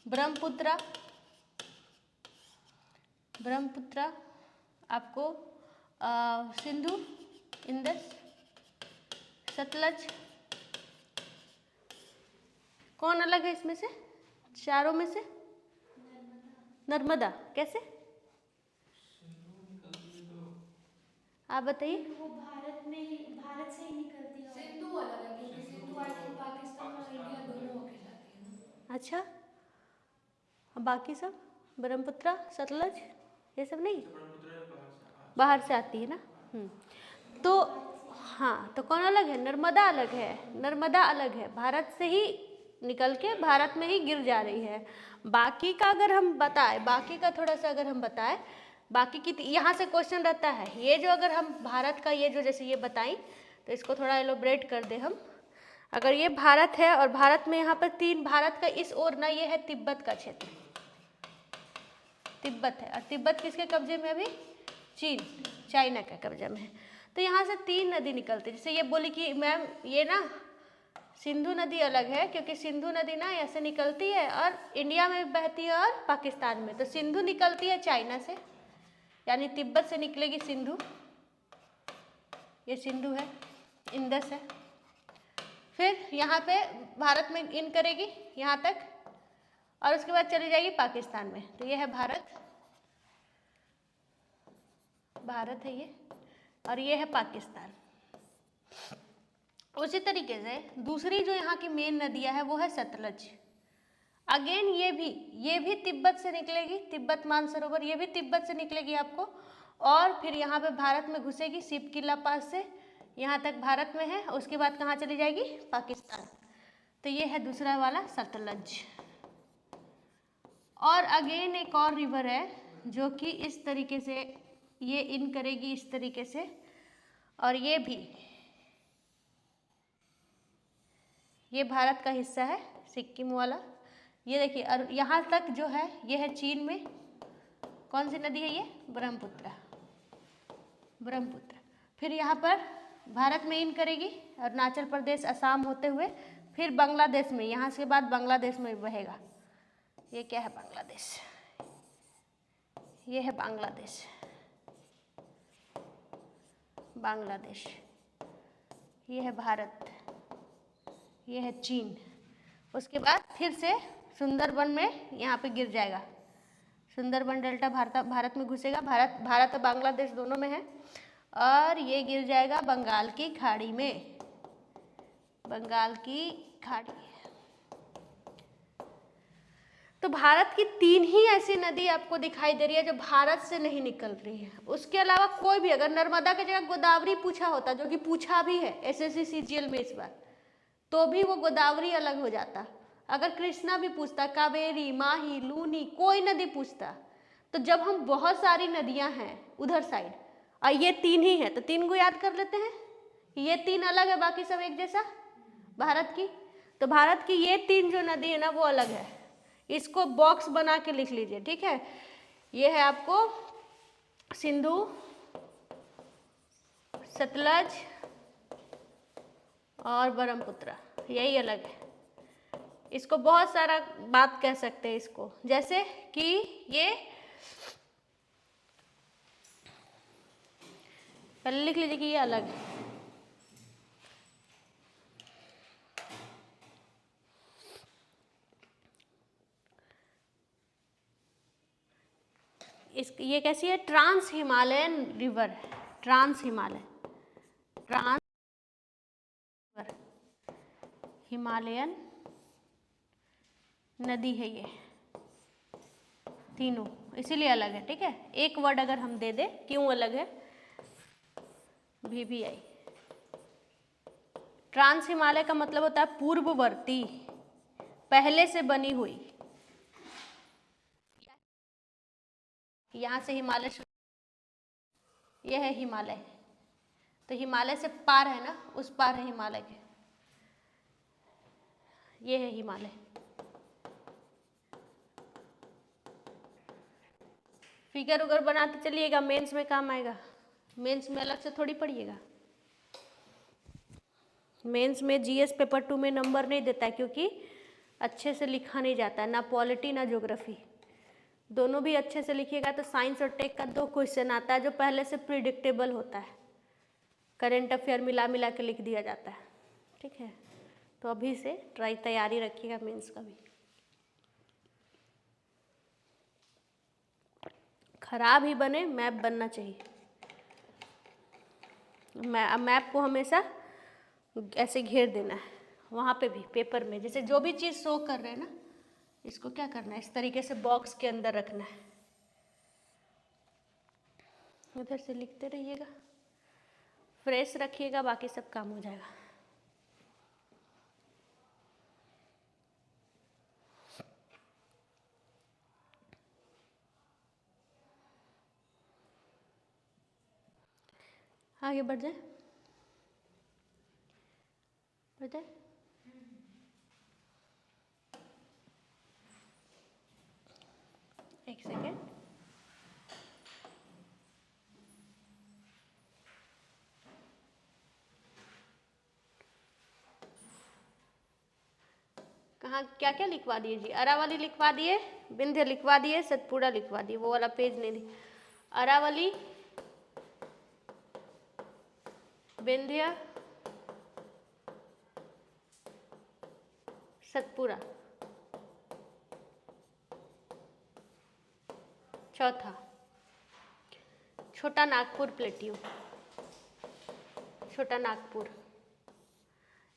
Speaker 1: ब्रह्मपुत्रा, ब्रह्मपुत्रा, आपको सिंधु, इंदस, सतलज। कौन अलग है इसमें से, चारों में से? नर्मदा। कैसे, आप बताइए।
Speaker 2: वो भारत से ही निकलती है। सिंधु अलग है, क्योंकि सिंधु आई थिंक पाकिस्तान और इंडिया दोनों होके जाती है ना।
Speaker 1: अच्छा, बाकी सब ब्रह्मपुत्रा, सतलज, ये सब नहीं, बाहर से आती है ना। तो हाँ, तो कौन अलग है, नर्मदा अलग है, नर्मदा अलग है, भारत से ही निकल के भारत में ही गिर जा रही है। बाकी का अगर हम बताएं, बाकी का थोड़ा सा अगर हम बताएं, बाकी की यहाँ से क्वेश्चन रहता है, ये जो अगर हम भारत का ये जो जैसे ये बताई, तो इसको थोड़ा एलोब्रेट कर दे हम। अगर ये भारत है और भारत में यहाँ पर 3, भारत का इस ओर ना ये है तिब्बत का क्षेत्र, तिब्बत है, और तिब्बत किसके कब्जे में अभी, चीन, चाइना के कब्जे में है। तो यहाँ से 3 नदी निकलती है। जैसे ये बोली कि मैम ये ना सिंधु नदी अलग है, क्योंकि सिंधु नदी ना ऐसे निकलती है और इंडिया में बहती है और पाकिस्तान में। तो सिंधु निकलती है चाइना से, यानी तिब्बत से निकलेगी सिंधु, ये सिंधु है, इंदस है। फिर यहाँ पे भारत में इन करेगी यहाँ तक, और उसके बाद चली जाएगी पाकिस्तान में। तो ये है भारत, भारत है ये, और ये है पाकिस्तान। उसी तरीके से दूसरी जो यहाँ की मेन नदियाँ है वो है सतलज। अगेन ये भी तिब्बत से निकलेगी, तिब्बत मानसरोवर, ये भी तिब्बत से निकलेगी आपको, और फिर यहाँ पे भारत में घुसेगी सिपकिला पास से, यहाँ तक भारत में है। उसके बाद कहाँ चली जाएगी, पाकिस्तान। तो ये है दूसरा वाला सतलज। और अगेन एक और रिवर है जो कि इस तरीके से ये इन करेगी इस तरीके से, और ये भी ये भारत का हिस्सा है, सिक्किम वाला। ये देखिए, और यहाँ तक जो है ये है चीन में। कौन सी नदी है ये? ब्रह्मपुत्र। ब्रह्मपुत्र। फिर यहाँ पर भारत में इन करेगी, अरुणाचल प्रदेश, असम होते हुए फिर बांग्लादेश में, यहाँ से बाद बांग्लादेश में बहेगा। ये क्या है? बांग्लादेश। ये है बांग्लादेश। बांग्लादेश। ये है भारत। ये है चीन। उसके बाद फिर से सुंदरबन में यहाँ पे गिर जाएगा। सुंदरबन डेल्टा भारत में घुसेगा। भारत और बांग्लादेश दोनों में है। और ये गिर जाएगा बंगाल की खाड़ी में। बंगाल की खाड़ी। तो भारत की 3 ही ऐसी नदी आपको दिखाई दे रही है जो भारत से नहीं निकल रही है। उसके अलावा कोई भी, अगर नर्मदा की जगह गोदावरी पूछा होता, जो कि पूछा भी है एसएससी सीजीएल में इस बार, तो भी वो गोदावरी अलग हो जाता। अगर कृष्णा भी पूछता, कावेरी, माही, लूनी, कोई नदी पूछता, तो जब हम बहुत सारी नदियां हैं उधर साइड और ये 3 ही है, तो 3 को याद कर लेते हैं। ये 3 अलग है, बाकी सब एक जैसा भारत की। तो भारत की ये 3 जो नदी है ना वो अलग है। इसको बॉक्स बना के लिख लीजिए, ठीक है। ये है आपको सिंधु, सतलज और ब्रह्मपुत्र, यही अलग है। इसको बहुत सारा बात कह सकते हैं इसको, जैसे कि ये पहले लिख लीजिए कि ये अलग है। ये कैसी है? ट्रांस हिमालयन रिवर है। ट्रांस हिमालयन, ट्रांस हिमालयन नदी है ये तीनों, इसीलिए अलग है, ठीक है। एक वर्ड अगर हम दे दे क्यों अलग है, VVI। ट्रांस हिमालय का मतलब होता है पूर्ववर्ती, पहले से बनी हुई। यहाँ से हिमालय, यह है हिमालय, तो हिमालय से पार है ना, उस पार है हिमालय के, ये है हिमालय। फिगर उगर बनाते चलिएगा, मेंस में काम आएगा। मेंस में अलग से थोड़ी पढ़िएगा। मेंस में जीएस पेपर 2 में नंबर नहीं देता है, क्योंकि अच्छे से लिखा नहीं जाता है, ना पॉलिटी ना ज्योग्राफी। दोनों भी अच्छे से लिखिएगा तो साइंस और टेक का 2 क्वेश्चन आता है जो पहले से प्रिडिक्टेबल होता है। करेंट अफेयर मिला मिला के लिख दिया जाता है, ठीक है। तो अभी से तैयारी रखिएगा मेंस का भी। खराब ही बने, मैप बनना चाहिए। मैप को हमेशा ऐसे घेर देना है, वहाँ पे भी पेपर में, जैसे जो भी चीज़ शो कर रहे हैं ना, इसको क्या करना है, इस तरीके से बॉक्स के अंदर रखना है। इधर से लिखते रहिएगा, फ्रेश रखिएगा, बाकी सब काम हो जाएगा। आगे बढ़ जाए, बढ़ जाए। एक सेकेंड, कहाँ क्या क्या लिखवा दिए जी? अरावली लिखवा दिए, विंध्य लिखवा दिए, सतपुड़ा लिखवा दिए, वो वाला पेज नहीं दी। अरावली, विंध्य, सतपुड़ा। चौथा छोटा नागपुर प्लेट्यू, छोटा नागपुर,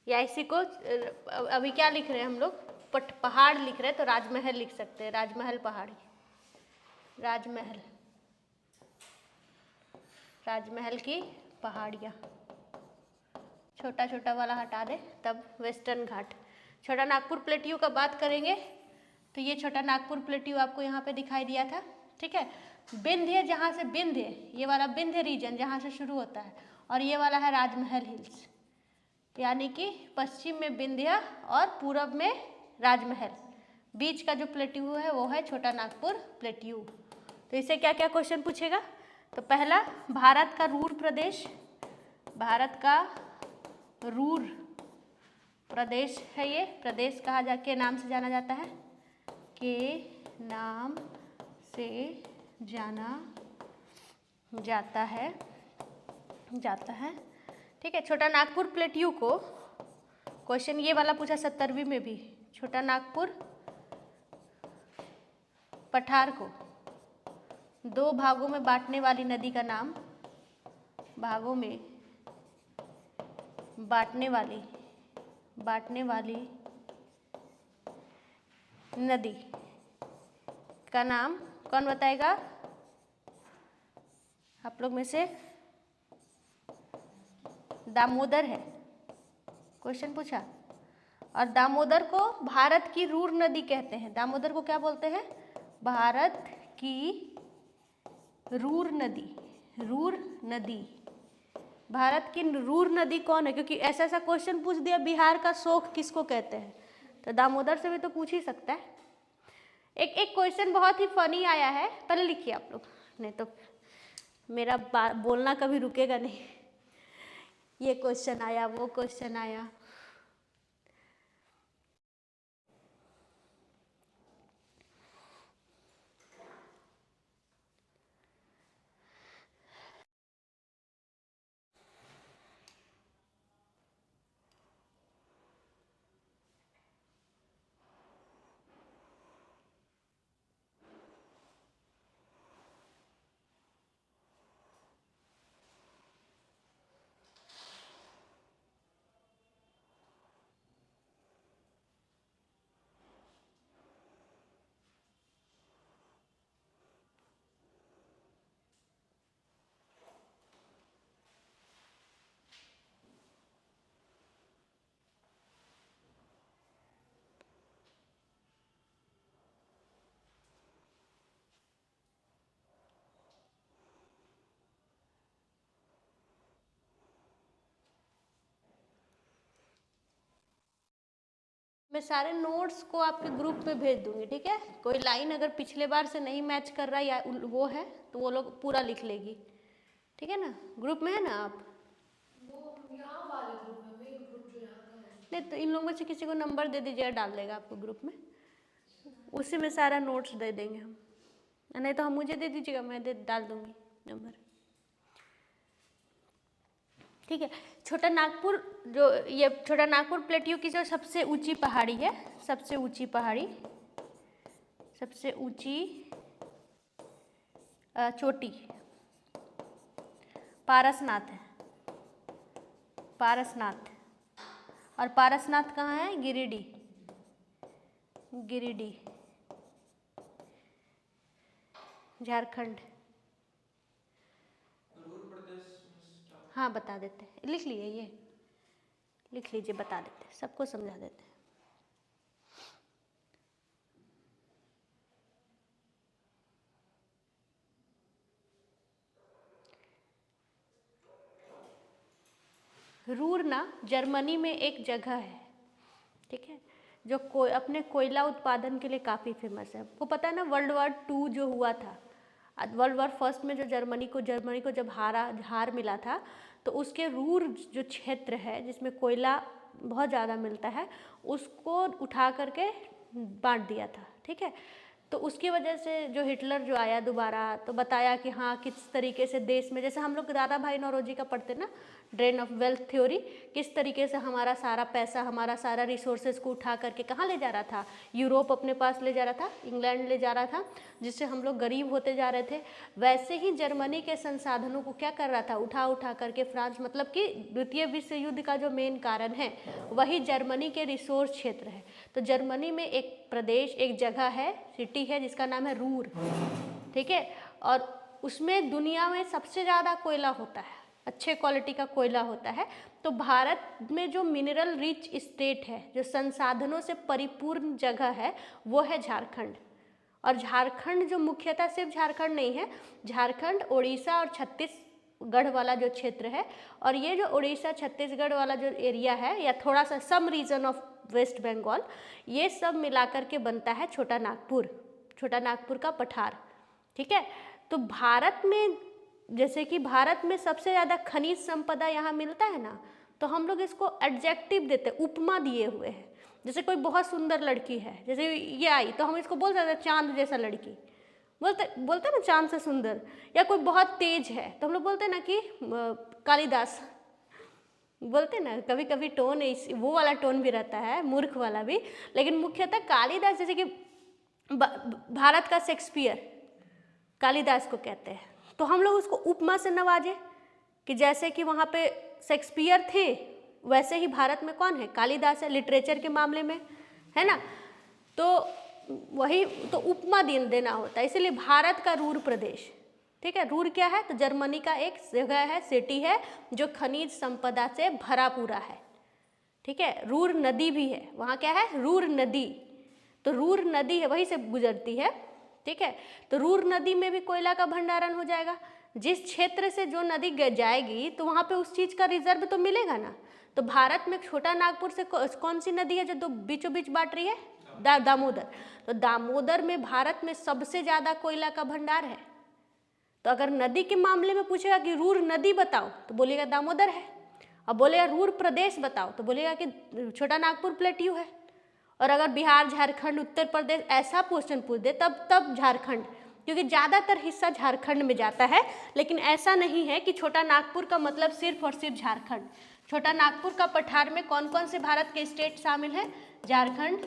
Speaker 1: या इसी को अभी क्या लिख रहे हैं हम लोग, पहाड़ लिख रहे हैं, तो राजमहल लिख सकते हैं, राजमहल पहाड़ी, राजमहल, राजमहल की पहाड़ियाँ। छोटा छोटा वाला हटा दे, तब वेस्टर्न घाट। छोटा नागपुर प्लेट्यू का बात करेंगे तो ये छोटा नागपुर प्लेट्यू आपको यहाँ पे दिखाई दिया था, ठीक है। विंध्य, जहाँ से विंध्य, ये वाला विंध्य रीजन जहाँ से शुरू होता है, और ये वाला है राजमहल हिल्स, यानी कि पश्चिम में विंध्य और पूरब में राजमहल, बीच का जो प्लेट्यू है वो है छोटा नागपुर प्लेट्यू। तो इससे क्या क्या क्वेश्चन पूछेगा? तो पहला, भारत का रूर प्रदेश, भारत का रूर प्रदेश है, ये प्रदेश कहा जा के नाम से जाना जाता है, के नाम से जाना जाता है, ठीक है। छोटा नागपुर प्लेट्यू को क्वेश्चन ये वाला पूछा 70वीं में भी, छोटा नागपुर पठार को 2 भागों में बांटने वाली नदी का नाम, भागों में बांटने वाली नदी का नाम कौन बताएगा आप लोग में से? दामोदर है, क्वेश्चन पूछा। और दामोदर को भारत की रूर नदी कहते हैं। दामोदर को क्या बोलते हैं? भारत की रूर नदी, रूर नदी। भारत की रूर नदी कौन है? क्योंकि ऐसा ऐसा क्वेश्चन पूछ दिया, बिहार का शोक किसको कहते हैं, तो दामोदर से भी तो पूछ ही सकता है। एक क्वेश्चन बहुत ही फनी आया है, पहले लिखिए आप लोग, नहीं तो मेरा बोलना कभी रुकेगा नहीं। ये क्वेश्चन आया, वो क्वेश्चन आया। मैं सारे नोट्स को आपके ग्रुप में भेज दूंगी, ठीक है। कोई लाइन अगर पिछले बार से नहीं मैच कर रहा या वो है तो वो लोग पूरा लिख लेगी, ठीक है ना। ग्रुप में है ना आप?
Speaker 2: वो यहाँ वाले ग्रुप में, मेन ग्रुप जो यहाँ का है।
Speaker 1: नहीं तो इन लोगों में से किसी को नंबर दे दीजिएगा, डाल देगा आपको ग्रुप में, उसी में सारा नोट्स दे देंगे हम। नहीं तो हम मुझे दे दीजिएगा, मैं डाल दूंगी नंबर, ठीक है। छोटा नागपुर जो, ये छोटा नागपुर प्लेट्यू की जो सबसे ऊंची पहाड़ी है, सबसे ऊंची पहाड़ी, सबसे ऊंची चोटी पारसनाथ है, पारसनाथ। और पारसनाथ कहाँ है? गिरिडीह, गिरिडीह झारखंड। हाँ बता देते हैं, लिख लिए, ये लिख लीजिए, बता देते हैं, सबको समझा देते हैं। रूर ना जर्मनी में एक जगह है, ठीक है, जो अपने कोयला उत्पादन के लिए काफ़ी फेमस है। आपको पता है ना, वर्ल्ड वॉर 2 जो हुआ था, वर्ल्ड वॉर फर्स्ट में जो जर्मनी को जब हार मिला था, तो उसके रूर जो क्षेत्र है जिसमें कोयला बहुत ज़्यादा मिलता है, उसको उठा करके बांट दिया था, ठीक है। तो उसकी वजह से जो हिटलर जो आया दोबारा, तो बताया कि हाँ किस तरीके से देश में, जैसे हम लोग दादा भाई नौरोजी का पढ़ते ना, ड्रेन ऑफ वेल्थ थ्योरी, किस तरीके से हमारा सारा पैसा, हमारा सारा रिसोर्सेज को उठा करके कहाँ ले जा रहा था? यूरोप अपने पास ले जा रहा था, इंग्लैंड ले जा रहा था, जिससे हम लोग गरीब होते जा रहे थे। वैसे ही जर्मनी के संसाधनों को क्या कर रहा था? उठा उठा करके फ्रांस, मतलब कि द्वितीय विश्व युद्ध का जो मेन कारण है वही जर्मनी के रिसोर्स क्षेत्र है। तो जर्मनी में एक प्रदेश, एक जगह है, सिटी है, जिसका नाम है रूर, ठीक है। और उसमें दुनिया में सबसे ज़्यादा कोयला होता है, अच्छे क्वालिटी का कोयला होता है। तो भारत में जो मिनरल रिच स्टेट है, जो संसाधनों से परिपूर्ण जगह है, वो है झारखंड। और झारखंड जो मुख्यतः सिर्फ झारखंड नहीं है, झारखंड, उड़ीसा और छत्तीसगढ़ वाला जो क्षेत्र है, और ये जो उड़ीसा छत्तीसगढ़ वाला जो एरिया है, या थोड़ा सा some region of West Bengal, ये सब मिलाकर के बनता है छोटा नागपुर, छोटा नागपुर का पठार। ठीक है। तो भारत में, जैसे कि भारत में सबसे ज़्यादा खनिज संपदा यहाँ मिलता है ना, तो हम लोग इसको एडजेक्टिव देते, उपमा दिए हुए हैं। जैसे कोई बहुत सुंदर लड़की है, जैसे ये आई, तो हम इसको बोल सकते हैं चांद जैसा लड़की, बोलते ना चांद से सुंदर। या कोई बहुत तेज है तो हम लोग बोलते हैं ना कि कालिदास, बोलते ना, कभी कभी टोन वो वाला टोन भी रहता है, मूर्ख वाला भी, लेकिन मुख्यतः कालिदास, जैसे कि भारत का शेक्सपियर, कालिदास को कहते हैं। तो हम लोग उसको उपमा से नवाजे कि जैसे कि वहाँ पे शेक्सपियर थे, वैसे ही भारत में कौन है, कालिदास है, लिटरेचर के मामले में, है ना। तो वही तो उपमा देना होता है। इसीलिए भारत का रूर प्रदेश, ठीक है, रूर क्या है, तो जर्मनी का एक जगह है, सिटी है, जो खनिज संपदा से भरा पूरा है। ठीक है। रूर नदी भी है वहाँ, क्या है, रूर नदी। तो रूर नदी है, वहीं से गुजरती है। ठीक है। तो रूर नदी में भी कोयला का भंडारण हो जाएगा। जिस क्षेत्र से जो नदी जाएगी तो वहाँ पे उस चीज़ का रिजर्व तो मिलेगा ना। तो भारत में छोटा नागपुर से कौन सी नदी है जो दो बीचों बीच बांट रही है, दामोदर। तो दामोदर में भारत में सबसे ज़्यादा कोयला का भंडार है। तो अगर नदी के मामले में पूछेगा कि रूर नदी बताओ, तो बोलेगा दामोदर है। और बोलेगा रूर प्रदेश बताओ, तो बोलेगा कि छोटा नागपुर प्लेट्यू है। और अगर बिहार, झारखंड, उत्तर प्रदेश ऐसा क्वेश्चन पूछ दे, तब झारखंड, क्योंकि ज़्यादातर हिस्सा झारखंड में जाता है। लेकिन ऐसा नहीं है कि छोटा नागपुर का मतलब सिर्फ और सिर्फ झारखंड। छोटा नागपुर का पठार में कौन कौन से भारत के स्टेट शामिल है, झारखंड,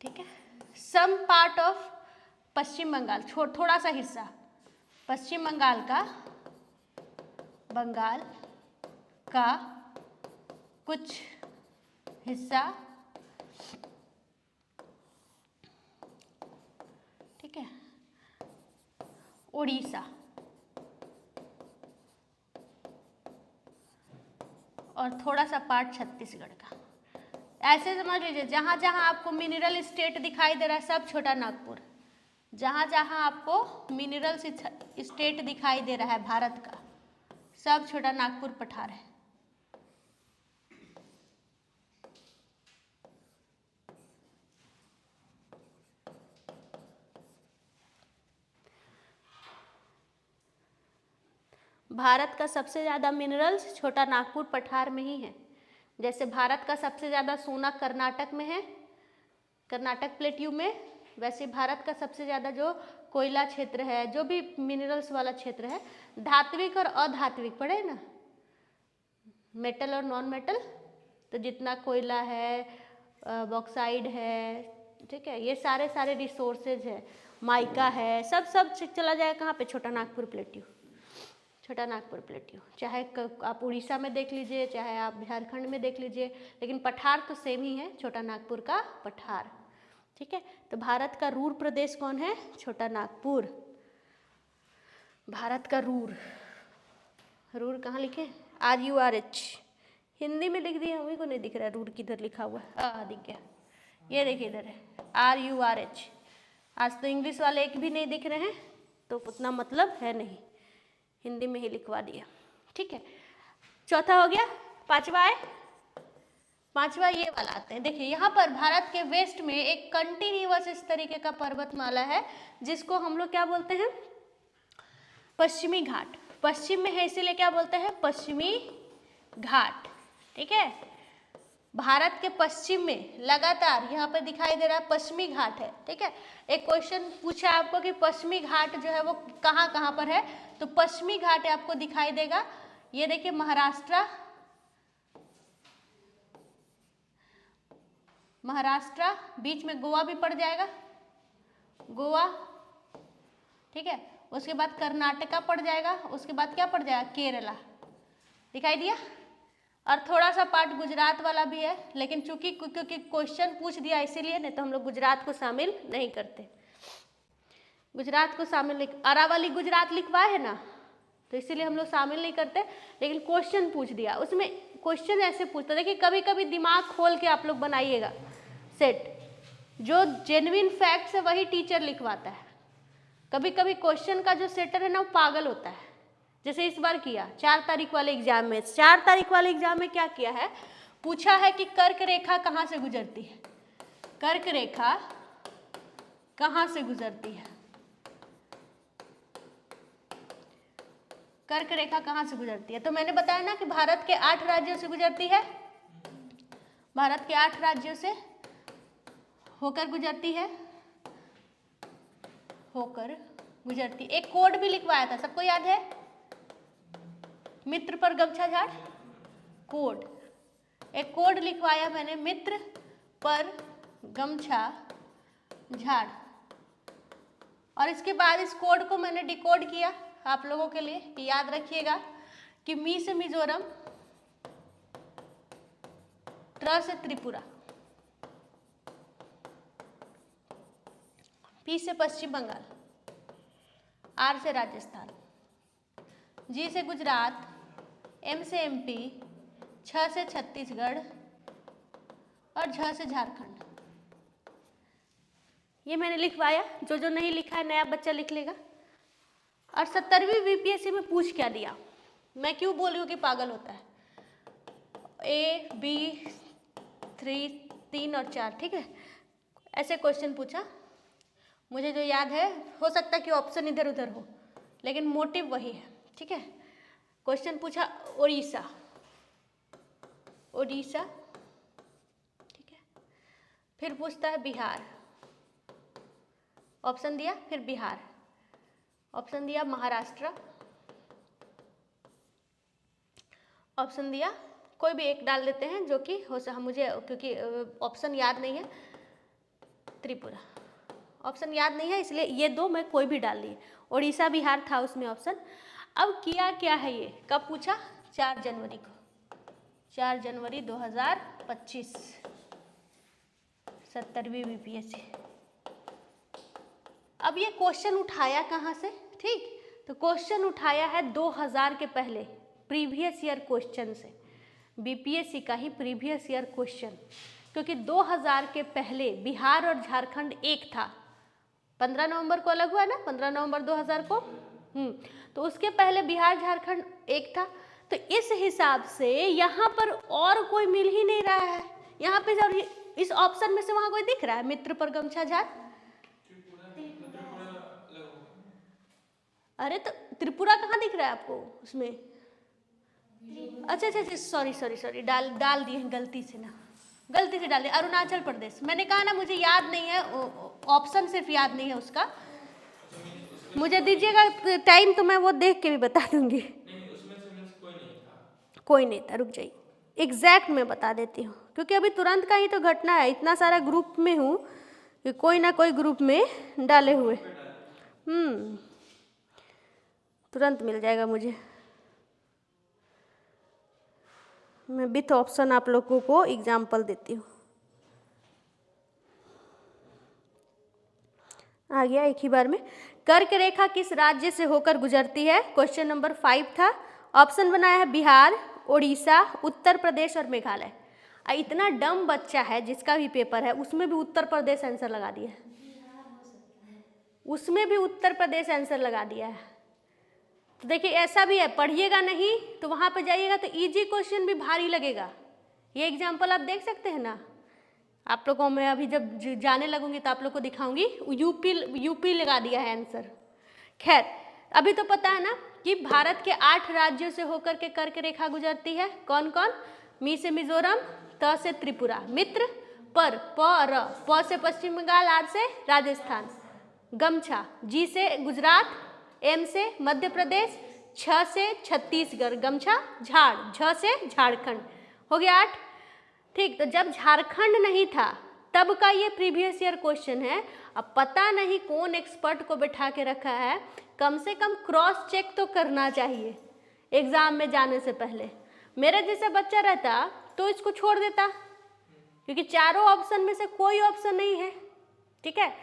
Speaker 1: ठीक है, सम पार्ट ऑफ पश्चिम बंगाल, थोड़ा सा हिस्सा पश्चिम बंगाल का कुछ हिस्सा, ठीक है, उड़ीसा, और थोड़ा सा पार्ट छत्तीसगढ़ का। ऐसे समझ लीजिए, जहाँ जहाँ आपको मिनरल स्टेट दिखाई दे रहा है सब छोटा नागपुर, जहाँ जहाँ आपको मिनरल स्टेट दिखाई दे रहा है भारत का, सब छोटा नागपुर पठार है। भारत का सबसे ज़्यादा मिनरल्स छोटा नागपुर पठार में ही है। जैसे भारत का सबसे ज़्यादा सोना कर्नाटक में है, कर्नाटक प्लेट्यू में, वैसे भारत का सबसे ज़्यादा जो कोयला क्षेत्र है, जो भी मिनरल्स वाला क्षेत्र है, धात्विक और अधात्विक पढ़े ना, मेटल और नॉन मेटल, तो जितना कोयला है, बॉक्साइड है, ठीक है, ये सारे रिसोर्सेज है, माइका है, सब चला जाएगा कहाँ पे, छोटा नागपुर प्लेट्यू, छोटा नागपुर प्लेट्यू। चाहे आप उड़ीसा में देख लीजिए, चाहे आप झारखंड में देख लीजिए, लेकिन पठार तो सेम ही है, छोटा नागपुर का पठार। ठीक है। तो भारत का रूर प्रदेश कौन है, छोटा नागपुर। भारत का रूर कहाँ लिखे, RURH, हिंदी में लिख दिया, हमें को नहीं दिख रहा है रूर किधर लिखा हुआ है, दिख गया, ये देखिए इधर है RURH। आज तो इंग्लिश वाले एक भी नहीं दिख रहे हैं, तो उतना मतलब है नहीं, हिंदी में ही लिखवा दिया। ठीक है। चौथा हो गया, पांचवा ये वाला आते हैं। देखिए यहाँ पर भारत के वेस्ट में एक कंटिन्यूअस इस तरीके का पर्वतमाला है, जिसको हम लोग क्या बोलते हैं, पश्चिमी घाट। पश्चिम में है इसीलिए क्या बोलते हैं, पश्चिमी घाट। ठीक है। भारत के पश्चिम में लगातार यहाँ पे दिखाई दे रहा है पश्चिमी घाट है। ठीक है। एक क्वेश्चन पूछा आपको कि पश्चिमी घाट जो है वो कहाँ कहाँ पर है, तो पश्चिमी घाट आपको दिखाई देगा, ये देखिए महाराष्ट्र, बीच में गोवा भी पड़ जाएगा, गोवा, ठीक है, उसके बाद कर्नाटका पड़ जाएगा, उसके बाद क्या पड़ जाएगा, केरला, दिखाई दिया, और थोड़ा सा पार्ट गुजरात वाला भी है, लेकिन क्योंकि क्वेश्चन पूछ दिया इसीलिए, नहीं तो हम लोग गुजरात को शामिल नहीं करते। गुजरात को शामिल, अरावली गुजरात लिखवाए है ना, तो इसीलिए हम लोग शामिल नहीं करते, लेकिन क्वेश्चन पूछ दिया। उसमें क्वेश्चन ऐसे पूछता, देखिए कभी कभी दिमाग खोल के आप लोग बनाइएगा सेट, जो जेन्युइन फैक्ट्स है वही टीचर लिखवाता है। कभी कभी क्वेश्चन का जो सेटर है ना वो पागल होता है, जैसे इस बार किया 4 तारीख वाले एग्जाम में। 4 तारीख वाले एग्जाम में क्या किया है, पूछा है कि कर्क रेखा कहाँ से गुजरती है, कर्क रेखा कहाँ से गुजरती है, कर्क रेखा कहाँ से गुजरती है। तो मैंने बताया ना कि भारत के 8 राज्यों से गुजरती है, भारत के 8 राज्यों से होकर गुजरती है, होकर गुजरती। एक कोड भी लिखवाया था, सबको याद है, मित्र पर गमछा झाड़ कोड। एक कोड लिखवाया मैंने, मित्र पर गमछा झाड़, और इसके बाद इस कोड को मैंने डिकोड किया आप लोगों के लिए कि याद रखिएगा कि मी से मिजोरम, ट्र से त्रिपुरा, पी से पश्चिम बंगाल, आर से राजस्थान, जी से गुजरात, एम से एमपी, छ से छत्तीसगढ़ और झ से झारखंड। ये मैंने लिखवाया, जो जो नहीं लिखा है नया बच्चा लिख लेगा। और 70वीं बीपीएससी में पूछ क्या दिया, मैं क्यों बोल रही हूँ कि पागल होता है, ए बी 3 और 4, ठीक है, ऐसे क्वेश्चन पूछा। मुझे जो याद है, हो सकता है कि ऑप्शन इधर उधर हो, लेकिन मोटिव वही है, ठीक है। क्वेश्चन पूछा उड़ीसा, उड़ीसा, ठीक है, फिर पूछता है बिहार, ऑप्शन दिया, फिर बिहार, ऑप्शन दिया महाराष्ट्र, ऑप्शन दिया कोई भी एक डाल देते हैं जो कि हो मुझे, क्योंकि ऑप्शन याद नहीं है, त्रिपुरा, ऑप्शन याद नहीं है इसलिए ये 2 मैं कोई भी डाल दी। उड़ीसा बिहार था उसमें ऑप्शन। अब किया क्या है, ये कब पूछा, 4 जनवरी को, 4 जनवरी 2025, 70वीं बीपीएससी। अब ये क्वेश्चन उठाया कहाँ से, ठीक, तो क्वेश्चन उठाया है 2000 के पहले प्रीवियस ईयर क्वेश्चन से, बीपीएससी का ही प्रीवियस ईयर क्वेश्चन, क्योंकि 2000 के पहले बिहार और झारखंड एक था, 15 नवंबर को अलग हुआ ना, 15 नवंबर 2000 को, तो उसके पहले बिहार झारखंड एक था। तो इस हिसाब से यहाँ पर और कोई मिल ही नहीं रहा है, यहाँ पे और इस ऑप्शन में से वहाँ कोई दिख रहा है, मित्र पर गमछा झाड़, अरे तो त्रिपुरा कहाँ दिख रहा है आपको उसमें, अच्छा अच्छा अच्छा, सॉरी डाल दिए गलती से ना, गलती से डाल दिया अरुणाचल प्रदेश। मैंने कहा ना मुझे याद नहीं है, ऑप्शन सिर्फ याद नहीं है उसका, मुझे दीजिएगा टाइम तो मैं वो देख के भी बता दूंगी।
Speaker 3: नहीं, उसमें से मींस
Speaker 1: कोई नहीं था, रुक जाइए, एग्जैक्ट मैं बता देती हूँ, क्योंकि अभी तुरंत का ही तो घटना है, इतना सारा ग्रुप में हूँ कि कोई ना कोई ग्रुप में डाले हुए, तुरंत मिल जाएगा मुझे, मैं विथ ऑप्शन आप लोगों को एग्जाम्पल देती हूँ। आ गया एक ही बार में। कर्क रेखा किस राज्य से होकर गुजरती है, क्वेश्चन नंबर 5 था। ऑप्शन बनाया है बिहार, उड़ीसा, उत्तर प्रदेश और मेघालय। इतना डम बच्चा है जिसका भी पेपर है उसमें भी उत्तर प्रदेश आंसर लगा दिया है, उसमें भी उत्तर प्रदेश आंसर लगा दिया है। तो देखिए ऐसा भी है, पढ़िएगा नहीं तो वहाँ पे जाइएगा तो इजी क्वेश्चन भी भारी लगेगा। ये एग्जाम्पल आप देख सकते हैं ना, आप लोगों को मैं अभी जब जाने लगूंगी तो आप लोग को दिखाऊंगी, यूपी लगा दिया है आंसर। खैर अभी तो पता है ना कि भारत के 8 राज्यों से होकर के कर्क रेखा गुजरती है, कौन कौन, मी से मिजोरम, त से त्रिपुरा, मित्र पर प से पश्चिम बंगाल, आर से राजस्थान, गमछा, जी से गुजरात, एम से मध्य प्रदेश, छ से छत्तीसगढ़, गमछा झाड़, झ से झारखंड, हो गया 8। ठीक, तो जब झारखंड नहीं था तब का ये प्रीवियस ईयर क्वेश्चन है। अब पता नहीं कौन एक्सपर्ट को बैठा के रखा है, कम से कम क्रॉस चेक तो करना चाहिए एग्जाम में जाने से पहले। मेरे जैसा बच्चा रहता तो इसको छोड़ देता, क्योंकि चारों ऑप्शन में से कोई ऑप्शन नहीं है, ठीक है।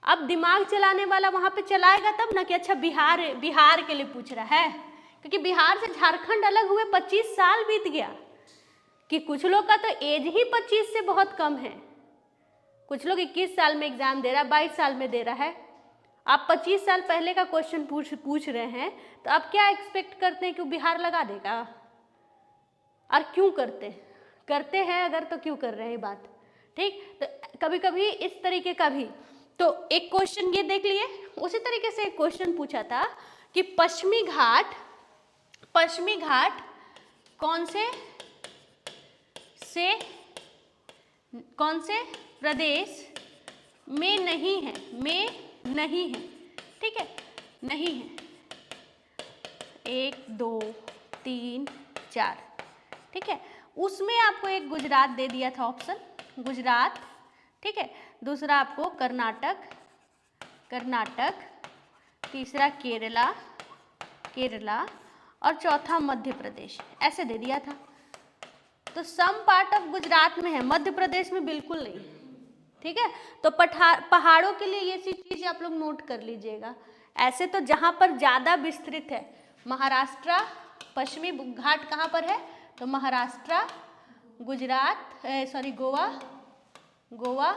Speaker 1: अब दिमाग चलाने वाला वहाँ पे चलाएगा तब ना कि अच्छा बिहार के लिए पूछ रहा है, क्योंकि बिहार से झारखंड अलग हुए 25 साल बीत गया, कि कुछ लोग का तो एज ही 25 से बहुत कम है, कुछ लोग 21 साल में एग्जाम दे रहा है, 22 साल में दे रहा है। आप 25 साल पहले का क्वेश्चन पूछ रहे हैं, तो आप क्या एक्सपेक्ट करते हैं कि वो बिहार लगा देगा? और क्यों करते हैं अगर, तो क्यों कर रहे हैं ये बात? ठीक, तो कभी कभी इस तरीके का भी, तो एक क्वेश्चन ये देख लिए, उसी तरीके से एक क्वेश्चन पूछा था कि पश्चिमी घाट कौन से प्रदेश में नहीं है, ठीक है, नहीं है, 1 2 3 4, ठीक है। उसमें आपको एक गुजरात दे दिया था ऑप्शन, गुजरात, ठीक है, दूसरा आपको कर्नाटक, तीसरा केरला और चौथा मध्य प्रदेश, ऐसे दे दिया था। तो सम पार्ट ऑफ गुजरात में है, मध्य प्रदेश में बिल्कुल नहीं, ठीक है। तो पहाड़ों के लिए ये चीज आप लोग नोट कर लीजिएगा। ऐसे तो जहां पर ज्यादा विस्तृत है, महाराष्ट्र, पश्चिमी घाट कहाँ पर है? तो महाराष्ट्र, गुजरात, गोवा,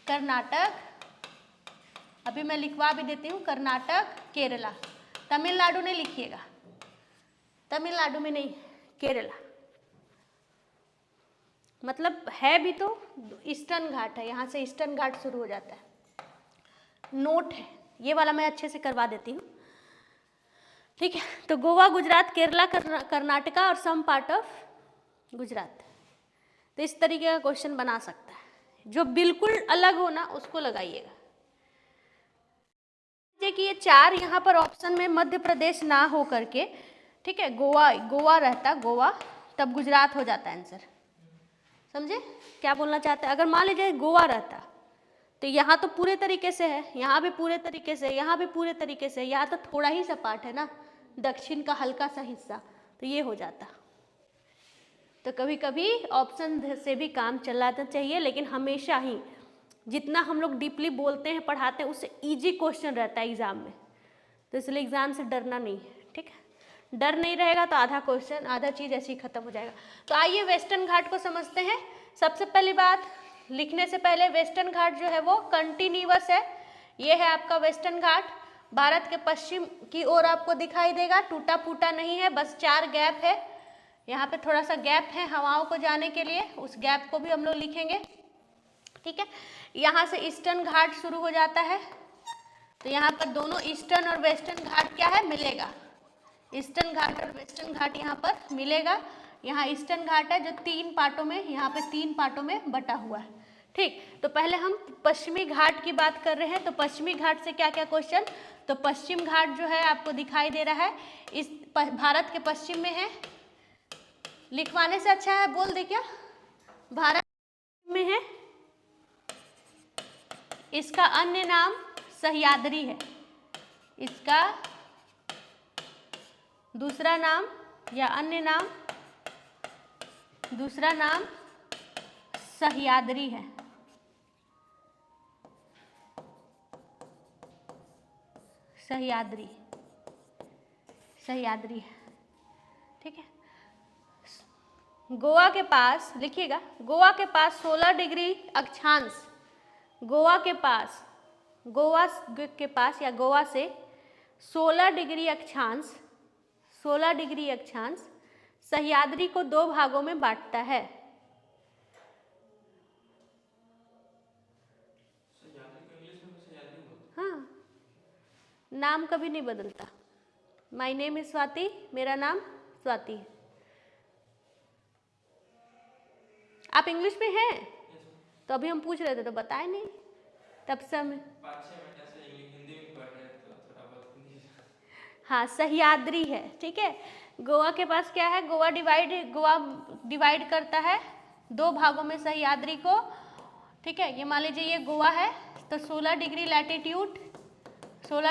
Speaker 1: कर्नाटक, अभी मैं लिखवा भी देती हूँ, कर्नाटक, केरला। तमिलनाडु नहीं लिखिएगा, तमिलनाडु में नहीं, केरला। मतलब है भी तो ईस्टर्न घाट है, यहाँ से ईस्टर्न घाट शुरू हो जाता है। नोट है ये वाला, मैं अच्छे से करवा देती हूँ, ठीक है। तो गोवा, गुजरात, केरला, कर्नाटका और सम पार्ट ऑफ गुजरात। तो इस तरीके का क्वेश्चन बना सकता है, जो बिल्कुल अलग हो ना उसको लगाइएगा। कि ये 4 यहाँ पर ऑप्शन में मध्य प्रदेश ना हो करके, ठीक है, गोवा रहता, गोवा, तब गुजरात हो जाता आंसर। समझे क्या बोलना चाहते हैं? अगर मान लीजिए गोवा रहता, तो यहाँ तो पूरे तरीके से है, यहाँ भी पूरे तरीके से, यहाँ भी पूरे तरीके से, यहाँ तो थोड़ा ही सा पार्ट है ना, दक्षिण का हल्का सा हिस्सा, तो ये हो जाता। तो कभी कभी ऑप्शन से भी काम चलाना चाहिए, लेकिन हमेशा ही जितना हम लोग डीपली बोलते हैं, पढ़ाते हैं, उससे इजी क्वेश्चन रहता है एग्जाम में। तो इसलिए एग्जाम से डरना नहीं है, ठीक है। डर नहीं रहेगा तो आधा क्वेश्चन, आधा चीज़ ऐसे ही खत्म हो जाएगा। तो आइए वेस्टर्न घाट को समझते हैं। सबसे पहली बात, लिखने से पहले वेस्टर्न घाट जो है वो कंटिन्यूअस है। ये है आपका वेस्टर्न घाट, भारत के पश्चिम की ओर आपको दिखाई देगा, टूटा फूटा नहीं है, बस 4 गैप है, यहाँ पे थोड़ा सा गैप है हवाओं को जाने के लिए, उस गैप को भी हम लोग लिखेंगे, ठीक है। यहाँ से ईस्टर्न घाट शुरू हो जाता है, तो यहाँ पर दोनों ईस्टर्न और वेस्टर्न घाट क्या है, मिलेगा, ईस्टर्न घाट और वेस्टर्न घाट यहाँ पर मिलेगा। यहाँ ईस्टर्न घाट है जो 3 पार्टों में, यहाँ पे 3 पार्टों में बटा हुआ है, ठीक। तो पहले हम पश्चिमी घाट की बात कर रहे हैं, तो पश्चिमी घाट से क्या क्या क्वेश्चन, तो पश्चिम घाट जो है आपको दिखाई दे रहा है, इस भारत के पश्चिम में है, लिखवाने से अच्छा है बोल दे क्या, भारत में है, इसका अन्य नाम सह्याद्री है, इसका दूसरा नाम या अन्य नाम, दूसरा नाम सह्याद्री है, सह्याद्री है, ठीक है। गोवा के पास लिखिएगा, गोवा के पास 16 डिग्री अक्षांश, गोवा के पास या गोवा से 16 डिग्री अक्षांश सह्याद्री को 2 भागों में बांटता है। हाँ, नाम कभी नहीं बदलता। माय नेम इज स्वाति, मेरा नाम स्वाति है। आप इंग्लिश में हैं? तो अभी हम पूछ रहे थे तो बताए नहीं, तब से हमें 5-6 महीने से हिंदी में पढ़ रहे तो थोड़ा बहुत हिंदी। हाँ, सह्याद्री है, ठीक है। गोवा के पास क्या है, गोवा डिवाइड करता है 2 भागों में सह्याद्री को, ठीक है। ये मान लीजिए ये गोवा है, तो 16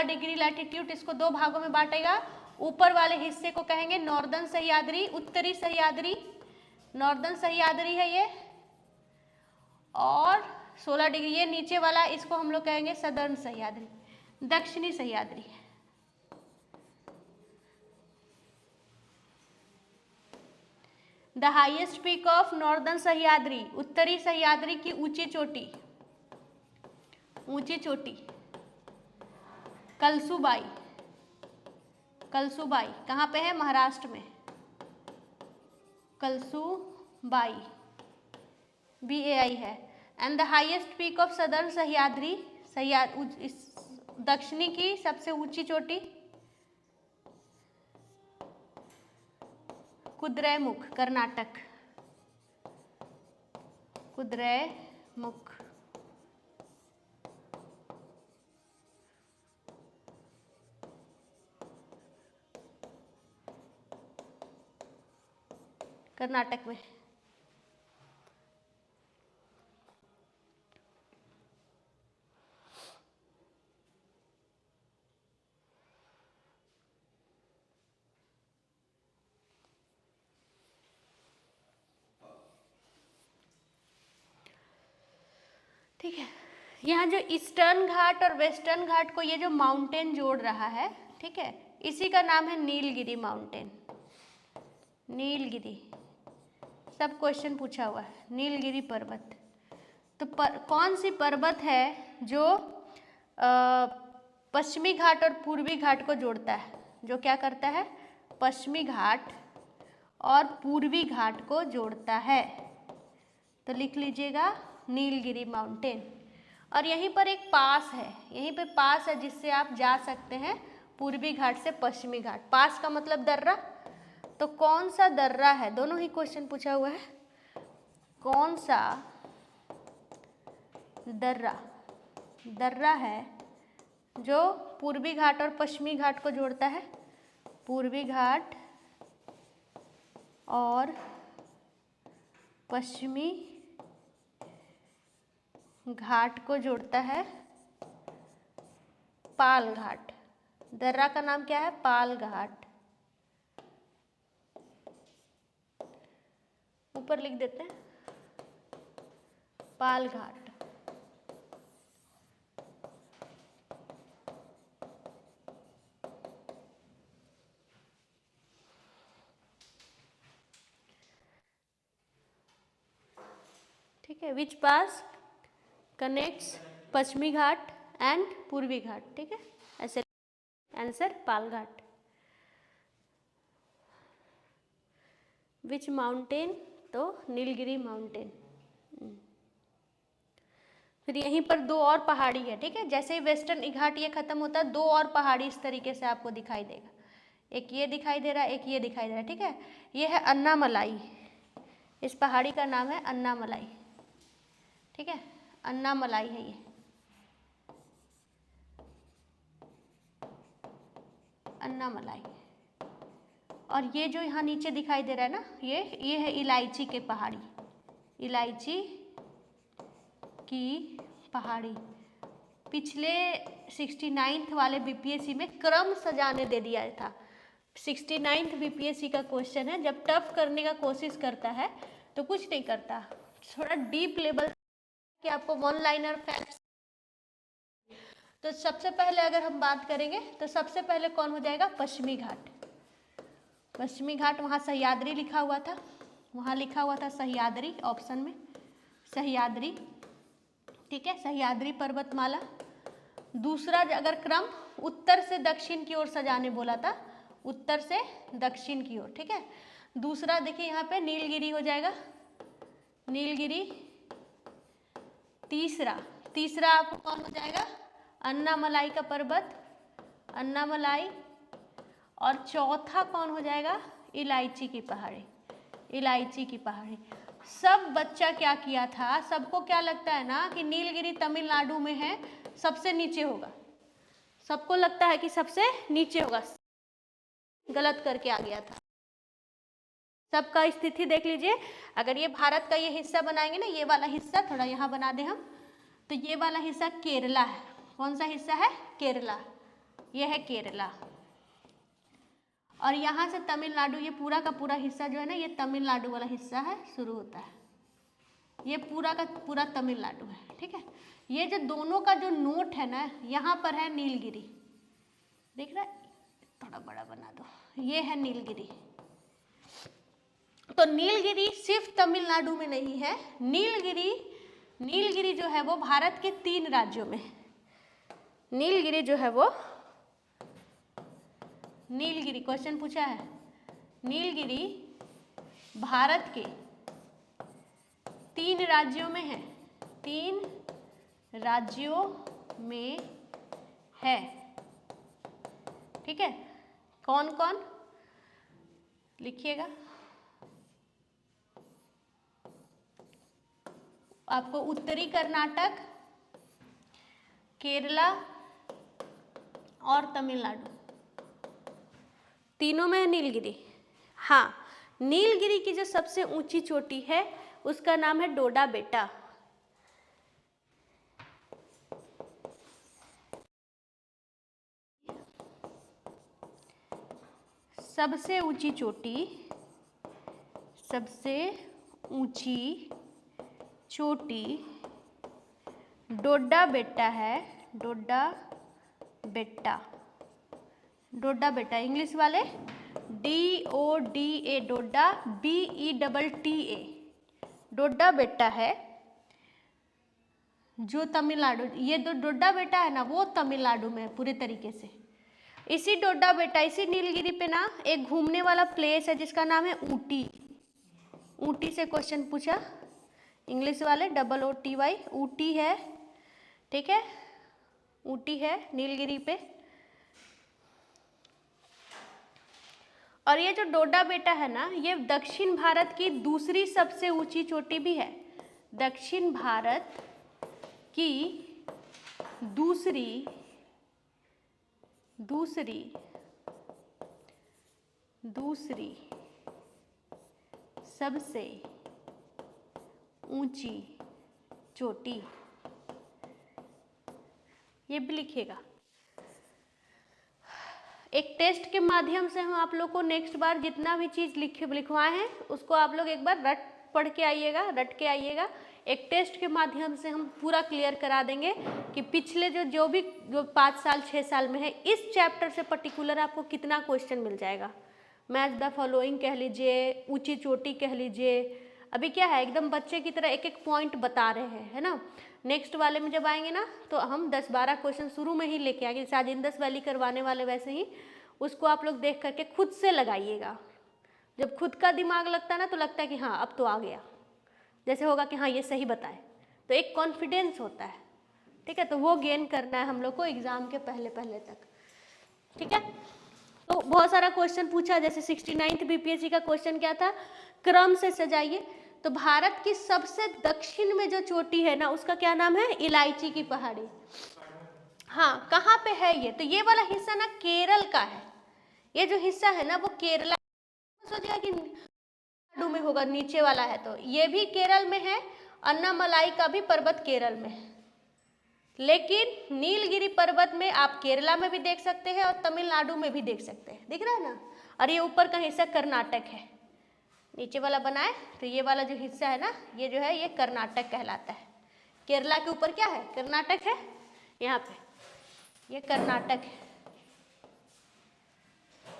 Speaker 1: डिग्री लैटिट्यूड इसको 2 भागों में बांटेगा। ऊपर वाले हिस्से को कहेंगे नॉर्दर्न सह्याद्री, उत्तरी सह्याद्री, नॉर्दर्न सह्याद्री है ये, और 16 डिग्री ये नीचे वाला, इसको हम लोग कहेंगे सदर्न सह्याद्री, दक्षिणी Sahyadri, the highest peak of northern Sahyadri, उत्तरी सह्याद्री की ऊंची चोटी, ऊंची चोटी कलसुबाई। कलसुबाई कहाँ पे है? महाराष्ट्र में। कलसुबाई BAI है। And the highest peak of southern Sahyadri, दक्षिणी की सबसे ऊंची चोटी कुद्रेमुख, कर्नाटक। कुद्रेमुख कर्नाटक में। ठीक है, यहाँ जो ईस्टर्न घाट और वेस्टर्न घाट को ये जो माउंटेन जोड़ रहा है, ठीक है, इसी का नाम है नीलगिरी माउंटेन। नीलगिरी, सब क्वेश्चन पूछा हुआ है। नीलगिरी पर्वत तो कौन सी पर्वत है जो पश्चिमी घाट और पूर्वी घाट को जोड़ता है? जो क्या करता है? पश्चिमी घाट और पूर्वी घाट को जोड़ता है। तो लिख लीजिएगा नीलगिरी माउंटेन। और यहीं पर एक पास है, यहीं पे पास है जिससे आप जा सकते हैं पूर्वी घाट से पश्चिमी घाट। पास का मतलब दर्रा। तो कौन सा दर्रा है? दोनों ही क्वेश्चन पूछा हुआ है। कौन सा दर्रा है जो पूर्वी घाट और पश्चिमी घाट को जोड़ता है? पूर्वी घाट और पश्चिमी घाट को जोड़ता है? पाल घाट। दर्रा का नाम क्या है? पाल घाट। ऊपर लिख देते हैं पाल घाट। ठीक है, विच पास कनेक्ट्स पश्चिमी घाट एंड पूर्वी घाट। ठीक है, ऐसे answer Pal Ghat. Which mountain? तो नीलगिरी माउंटेन। फिर यहीं पर दो और पहाड़ी है। ठीक है, जैसे ही वेस्टर्न घाट ये खत्म होता है, दो और पहाड़ी इस तरीके से आपको दिखाई देगा। एक ये दिखाई दे रहा है, एक ये दिखाई दे रहा है। ठीक है, ये है अन्नामलाई। इस पहाड़ी का नाम है अन्नामलाई। ठीक है, अन्नामलाई है ये। अन्नामलाई। और ये जो यहाँ नीचे दिखाई दे रहा है ना, ये है इलायची के पहाड़ी। इलायची की पहाड़ी। पिछले 69th वाले BPSC में क्रम सजाने दे दिया था। 69th BPSC का क्वेश्चन है, जब टफ करने का कोशिश करता है तो कुछ नहीं करता, थोड़ा डीप लेवल कि आपको वन लाइनर फैक्ट्स। तो सबसे पहले अगर हम बात करेंगे तो सबसे पहले कौन हो जाएगा? पश्चिमी घाट। पश्चिमी घाट, वहाँ सह्याद्री लिखा हुआ था, वहाँ लिखा हुआ था सह्याद्री ऑप्शन में, सह्याद्री। ठीक है, सह्याद्री पर्वतमाला। दूसरा अगर क्रम उत्तर से दक्षिण की ओर सजाने बोला था, उत्तर से दक्षिण की ओर। ठीक है, दूसरा देखिए यहाँ पे नीलगिरी हो जाएगा, नीलगिरी। तीसरा आपको कौन हो जाएगा? अन्नामलाई का पर्वत, अन्नामलाई। और चौथा कौन हो जाएगा? इलायची की पहाड़ी, इलायची की पहाड़ी। सब बच्चा क्या किया था, सबको क्या लगता है ना कि नीलगिरी तमिलनाडु में है, सबसे नीचे होगा। सबको लगता है कि सबसे नीचे होगा, गलत करके आ गया था। सबका स्थिति देख लीजिए। अगर ये भारत का ये हिस्सा बनाएंगे ना, ये वाला हिस्सा थोड़ा यहाँ बना दें हम, तो ये वाला हिस्सा केरला है। कौन सा हिस्सा है? केरला। ये है केरला। और यहाँ से तमिलनाडु, ये पूरा का पूरा हिस्सा जो है ना, ये तमिलनाडु वाला हिस्सा है, शुरू होता है। ये पूरा का पूरा तमिलनाडु है। ठीक है, ये जो दोनों का जो नोट है ना, यहाँ पर है नीलगिरी। देख रहा है? थोड़ा बड़ा बना दो। ये है नीलगिरी। तो नीलगिरी सिर्फ तमिलनाडु में नहीं है, नीलगिरी जो है वो भारत के 3 राज्यों में है। नीलगिरी जो है वो, नीलगिरी क्वेश्चन पूछा है, नीलगिरी भारत के 3 राज्यों में है, 3 राज्यों में है। ठीक है, कौन कौन लिखिएगा। आपको उत्तरी कर्नाटक, केरला और तमिलनाडु, तीनों में है नीलगिरी। हाँ, नीलगिरी की जो सबसे ऊंची चोटी है उसका नाम है डोडा बेटा। सबसे ऊंची चोटी, सबसे ऊंची चोटी डोडा बेटा है, डोडा बेटा, डोडा बेटा इंग्लिश वाले DODA, डोडा BETTA, डोडा बेटा है जो तमिलनाडु, ये जो डोडा बेटा है ना वो तमिलनाडु में है पूरे तरीके से। इसी डोडा बेटा, इसी नीलगिरी पे ना एक घूमने वाला प्लेस है जिसका नाम है ऊटी। ऊटी से क्वेश्चन पूछा इंग्लिश वाले, OOTY, ऊटी है। ठीक है, ऊटी है नीलगिरी पे। और ये जो डोडा बेटा है ना, ये दक्षिण भारत की दूसरी सबसे ऊंची चोटी भी है। दक्षिण भारत की दूसरी सबसे ऊंची चोटी, ये भी लिखिएगा। एक टेस्ट के माध्यम से हम आप लोग को नेक्स्ट बार जितना भी चीज़ लिखवाए हैं उसको आप लोग एक बार रट के आइएगा। एक टेस्ट के माध्यम से हम पूरा क्लियर करा देंगे कि पिछले जो 5 साल 6 साल में है, इस चैप्टर से पर्टिकुलर आपको कितना क्वेश्चन मिल जाएगा। मैच द फॉलोइंग कह लीजिए, ऊंची चोटी कह लीजिए, अभी क्या है एकदम बच्चे की तरह एक एक पॉइंट बता रहे हैं, है ना। नेक्स्ट वाले में जब आएंगे ना तो हम 10-12 क्वेश्चन शुरू में ही लेके आएंगे, जैसे आज इंडस वैली करवाने वाले वैसे ही उसको आप लोग देख करके खुद से लगाइएगा। जब खुद का दिमाग लगता है ना तो लगता है कि हाँ अब तो आ गया, जैसे होगा कि हाँ ये सही बताए, तो एक कॉन्फिडेंस होता है। ठीक है, तो वो गेन करना है हम लोग को एग्जाम के पहले तक। ठीक है, तो बहुत सारा क्वेश्चन पूछा, जैसे 69th BPSC का क्वेश्चन क्या था, क्रम से सजाइए। तो भारत की सबसे दक्षिण में जो चोटी है ना उसका क्या नाम है, इलायची की पहाड़ी। हाँ, कहाँ पे है ये, तो ये वाला हिस्सा ना केरल का है। ये जो हिस्सा है ना वो केरला, सोचिएगा कि तमिलनाडु में होगा, नीचे वाला है तो ये भी केरल में है। अन्नामलाई का भी पर्वत केरल में है, लेकिन नीलगिरी पर्वत में आप केरला में भी देख सकते हैं और तमिलनाडु में भी देख सकते हैं, दिख रहा है ना। और ये ऊपर का हिस्सा कर्नाटक है, नीचे वाला बनाए तो ये वाला जो हिस्सा है ना ये जो है ये कर्नाटक कहलाता है। केरला के ऊपर क्या है, कर्नाटक है, यहाँ पे ये कर्नाटक है।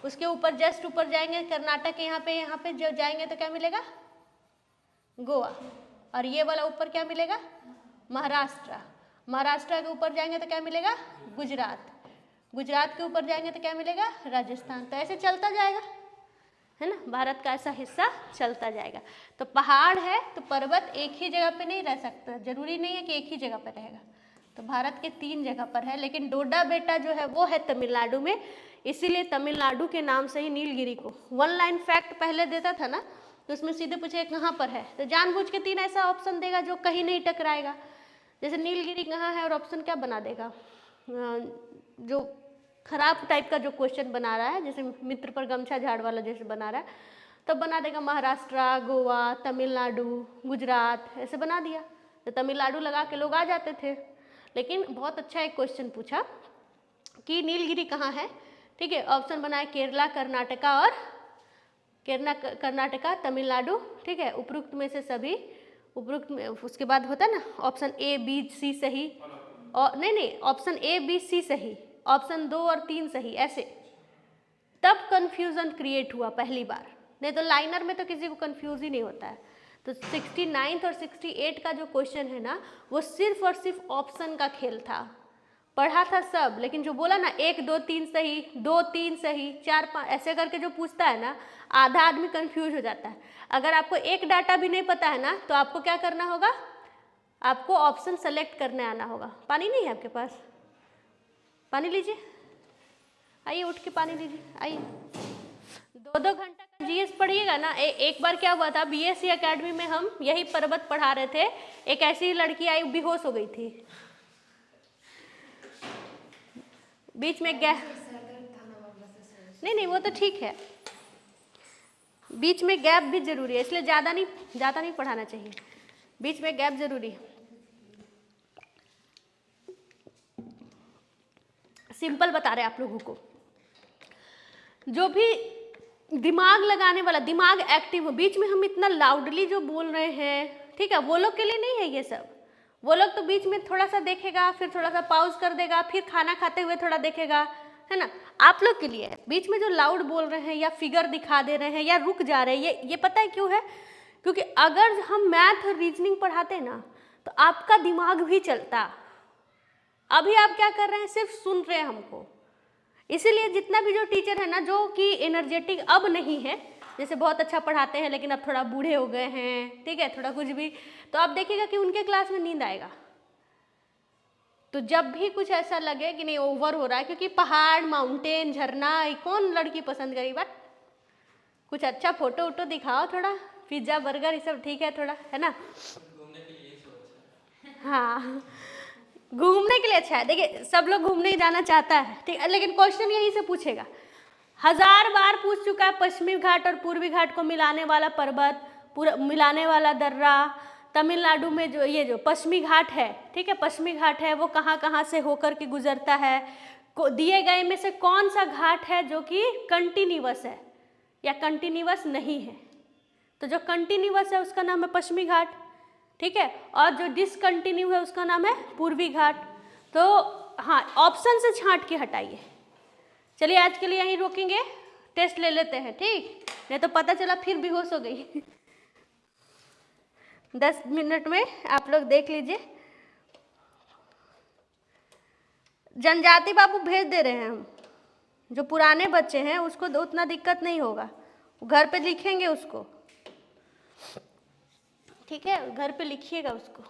Speaker 1: उसके ऊपर जस्ट ऊपर जाएंगे कर्नाटक के, यहाँ पे जो जाएंगे तो क्या मिलेगा, गोवा। और ये वाला ऊपर क्या मिलेगा, महाराष्ट्र। महाराष्ट्र के ऊपर जाएंगे तो क्या मिलेगा, गुजरात। गुजरात के ऊपर जाएंगे तो क्या मिलेगा, राजस्थान। तो ऐसे चलता जाएगा, है ना, भारत का ऐसा हिस्सा चलता जाएगा। तो पहाड़ है तो पर्वत एक ही जगह पे नहीं रह सकता, जरूरी नहीं है कि एक ही जगह पर रहेगा। तो भारत के 3 जगह पर है, लेकिन डोडा बेटा जो है वो है तमिलनाडु में, इसीलिए तमिलनाडु के नाम से ही नीलगिरी को 1 लाइन फैक्ट पहले देता था ना तो उसमें सीधे पूछे कहाँ पर है, तो जानबूझ के 3 ऐसा ऑप्शन देगा जो कहीं नहीं टकराएगा। जैसे नीलगिरी कहाँ है और ऑप्शन क्या बना देगा, जो खराब टाइप का जो क्वेश्चन बना रहा है, जैसे मित्र पर गमछा झाड़ वाला जैसे बना रहा है, तब बना देगा महाराष्ट्र, गोवा, तमिलनाडु, गुजरात, ऐसे बना दिया। तो तमिलनाडु लगा के लोग आ जाते थे। लेकिन बहुत अच्छा एक क्वेश्चन पूछा कि नीलगिरी कहाँ है। ठीक है, ऑप्शन बनाए केरला, कर्नाटका, तमिलनाडु। ठीक है, उपरोक्त में से सभी, उपरोक्त में उसके बाद होता है ना ऑप्शन A, B, C सही, और नहीं ऑप्शन A, B, C सही, ऑप्शन 2 और 3 सही, ऐसे। तब कंफ्यूजन क्रिएट हुआ पहली बार, नहीं तो लाइनर में तो किसी को कंफ्यूज ही नहीं होता है। तो 69 और 68 का जो क्वेश्चन है ना, वो सिर्फ और सिर्फ ऑप्शन का खेल था। पढ़ा था सब, लेकिन जो बोला ना 1 2 3 सही, 2 3 सही, 4 5 ऐसे करके जो पूछता है ना, आधा आदमी कंफ्यूज हो जाता है। अगर आपको एक डाटा भी नहीं पता है ना, तो आपको क्या करना होगा, आपको ऑप्शन सेलेक्ट करने आना होगा। पानी नहीं है आपके पास? पानी लीजिए, आइए उठ के पानी लीजिए, आइए। 2-2 घंटा का जीएस पढ़िएगा ना। एक बार क्या हुआ था, बीएससी एकेडमी में हम यही पर्वत पढ़ा रहे थे, एक ऐसी लड़की आई बेहोश हो गई थी, बीच में गैप, नहीं वो तो ठीक है, बीच में गैप भी जरूरी है, इसलिए ज़्यादा नहीं पढ़ाना चाहिए, बीच में गैप जरूरी है। सिंपल बता रहे आप लोगों को, जो भी दिमाग लगाने वाला, दिमाग एक्टिव हो। बीच में हम इतना लाउडली जो बोल रहे हैं, ठीक है, वो लोग के लिए नहीं है ये सब। वो लोग तो बीच में थोड़ा सा देखेगा, फिर थोड़ा सा पॉज कर देगा, फिर खाना खाते हुए थोड़ा देखेगा, है ना। आप लोग के लिए है। बीच में जो लाउड बोल रहे हैं या फिगर दिखा दे रहे हैं या रुक जा रहे हैं, ये पता है क्यों है? क्योंकि अगर हम मैथ और रीजनिंग पढ़ाते ना, तो आपका दिमाग भी चलता। अभी आप क्या कर रहे हैं, सिर्फ सुन रहे हैं हमको। इसीलिए जितना भी जो टीचर है ना, जो कि एनर्जेटिक अब नहीं है, जैसे बहुत अच्छा पढ़ाते हैं लेकिन अब थोड़ा बूढ़े हो गए हैं, ठीक है, थोड़ा कुछ भी, तो आप देखिएगा कि उनके क्लास में नींद आएगा। तो जब भी कुछ ऐसा लगे कि नहीं ओवर हो रहा है, क्योंकि पहाड़, माउंटेन, झरना, कौन लड़की पसंद करी, बात कुछ अच्छा फोटो वोटो दिखाओ, थोड़ा पिज्जा बर्गर ये सब ठीक है, थोड़ा है ना,
Speaker 3: घूमने के लिए सोच है।
Speaker 1: हाँ घूमने के लिए अच्छा है। देखिए सब लोग घूमने जाना चाहता है, ठीक है, लेकिन क्वेश्चन यहीं से पूछेगा, 1000 बार पूछ चुका है, पश्चिमी घाट और पूर्वी घाट को मिलाने वाला पर्वत, पूरा मिलाने वाला दर्रा, तमिलनाडु में जो ये जो पश्चिमी घाट है, ठीक है, पश्चिमी घाट है, वो कहाँ कहाँ से होकर के गुजरता है, दिए गए में से कौन सा घाट है जो कि कंटिन्यूअस है या कंटिन्यूअस नहीं है। तो जो कंटिन्यूअस है उसका नाम है पश्चिमी घाट, ठीक है, और जो डिसकंटिन्यू है उसका नाम है पूर्वी घाट। तो हाँ, ऑप्शन से छांट के हटाइए। चलिए आज के लिए यहीं रोकेंगे, टेस्ट ले लेते हैं, ठीक, नहीं तो पता चला फिर बेहोश हो गई। 10 मिनट में आप लोग देख लीजिए। जनजाति बाबू भेज दे रहे हैं हम, जो पुराने बच्चे हैं उसको उतना दिक्कत नहीं होगा, घर पे लिखेंगे उसको, ठीक है, घर पे लिखिएगा उसको।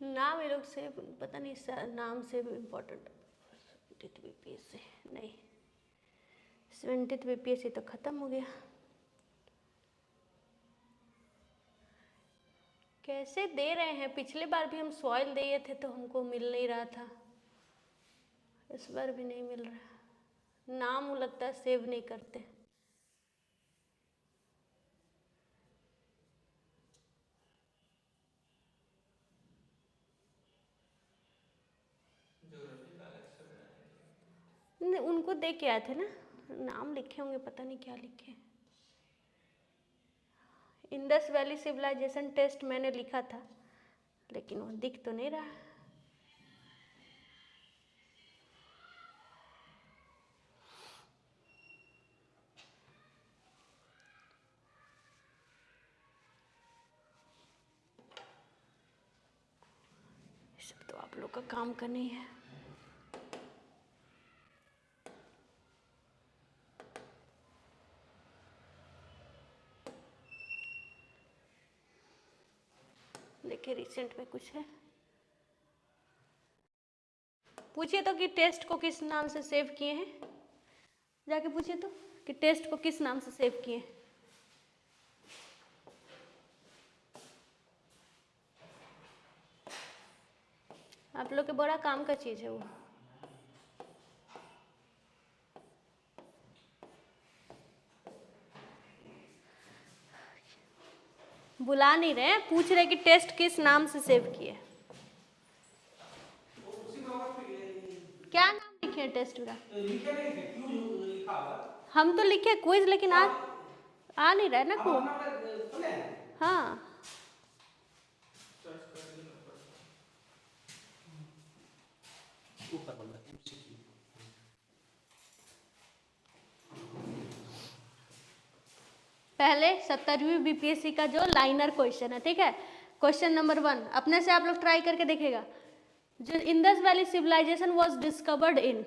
Speaker 1: नाम ये लोग से पता नहीं, नाम से भी इम्पोर्टेंट, 70th बीपीएससी नहीं, 70th बीपीएससी तो खत्म हो गया। कैसे दे रहे हैं, पिछले बार भी हम सॉइल दिए थे तो हमको मिल नहीं रहा था, इस बार भी नहीं मिल रहा। नाम लगता है सेव नहीं करते। नहीं, उनको दे के आए थे ना, नाम लिखे होंगे, पता नहीं क्या लिखे। इंडस वैली सिविलाइजेशन टेस्ट मैंने लिखा था, लेकिन वो दिख तो नहीं रहा। सब तो आप लोग का काम का नहीं है। देखिए रिसेंट में कुछ है, पूछिए तो कि टेस्ट को किस नाम से सेव किए हैं, जाके पूछिए तो कि टेस्ट को किस नाम से सेव किए हैं। आप लोग के बड़ा काम का चीज़ है वो। बुला नहीं रहे, पूछ रहे कि टेस्ट किस नाम से सेव किए। क्या नाम लिखे हैं टेस्ट का? हम तो लिखे क्विज, लेकिन आ नहीं रहा है ना कोड। हाँ पहले 70वीं बीपीएससी का जो लाइनर क्वेश्चन है, ठीक है। क्वेश्चन नंबर 1 अपने से आप लोग ट्राई करके देखिएगा। जो Indus valley civilization was discovered in,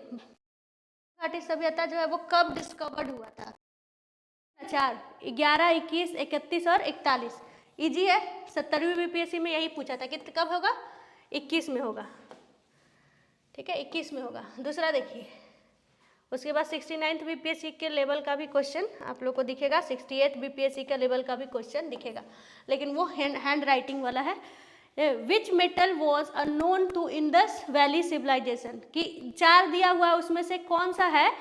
Speaker 1: घाटी सभ्यता जो है वो कब डिस्कवर्ड हुआ था? 4, 11, 21, 31 और 41। इजी है, 70वीं बीपीएससी में यही पूछा था कि कब होगा, 21 में होगा, ठीक है, 21 में होगा। दूसरा देखिए, उसके बाद 69th बीपीएससी के लेवल का भी क्वेश्चन आप लोग को दिखेगा, 68th बीपीएससी का लेवल का भी क्वेश्चन दिखेगा, लेकिन वो हैंड राइटिंग वाला है। Which metal was unknown to Indus valley civilization, कि 4 दिया हुआ है, उसमें से कौन सा है,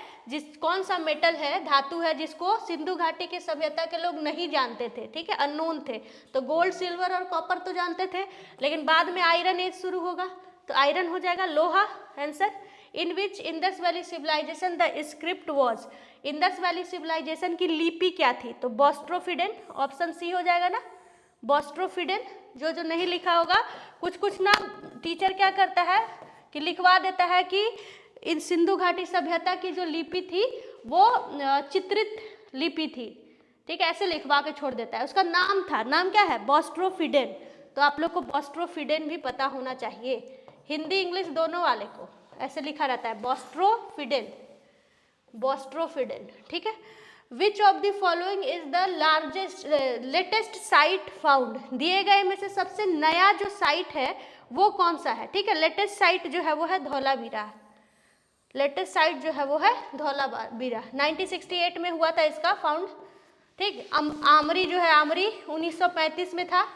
Speaker 1: कौन सा मेटल है, धातु है, जिसको सिंधु घाटी की सभ्यता के लोग नहीं जानते थे, ठीक है, अननोन थे। तो गोल्ड, सिल्वर और कॉपर तो जानते थे, लेकिन बाद में आयरन एज शुरू होगा, तो आयरन हो जाएगा, लोहा answer. In which Indus valley civilization the script was, Indus valley civilization की लिपि क्या थी? तो बोस्ट्रोफिडेन, ऑप्शन सी हो जाएगा ना, बोस्ट्रोफिडेन। जो नहीं लिखा होगा, कुछ ना टीचर क्या करता है कि लिखवा देता है कि इन सिंधु घाटी सभ्यता की जो लिपि थी वो चित्रित लिपि थी, ठीक है, ऐसे लिखवा के छोड़ देता है। उसका नाम था, नाम क्या है, बोस्ट्रोफिडेन। तो आप लोग को बोस्ट्रोफिडेन भी पता होना चाहिए, हिंदी इंग्लिश दोनों वाले को ऐसे लिखा रहता है, बोस्ट्रोफिडेन, बोस्ट्रोफिडेन, ठीक है। विच of the following is the largest latest site found, दिए गए में से सबसे नया जो साइट है वो कौन सा है, ठीक है। लेटेस्ट साइट जो है वो है धौलावीरा, लेटेस्ट साइट जो है वो है धौलावीरा, 1968 में हुआ था इसका फाउंड, ठीक। आमरी जो है, आमरी 1935 में था,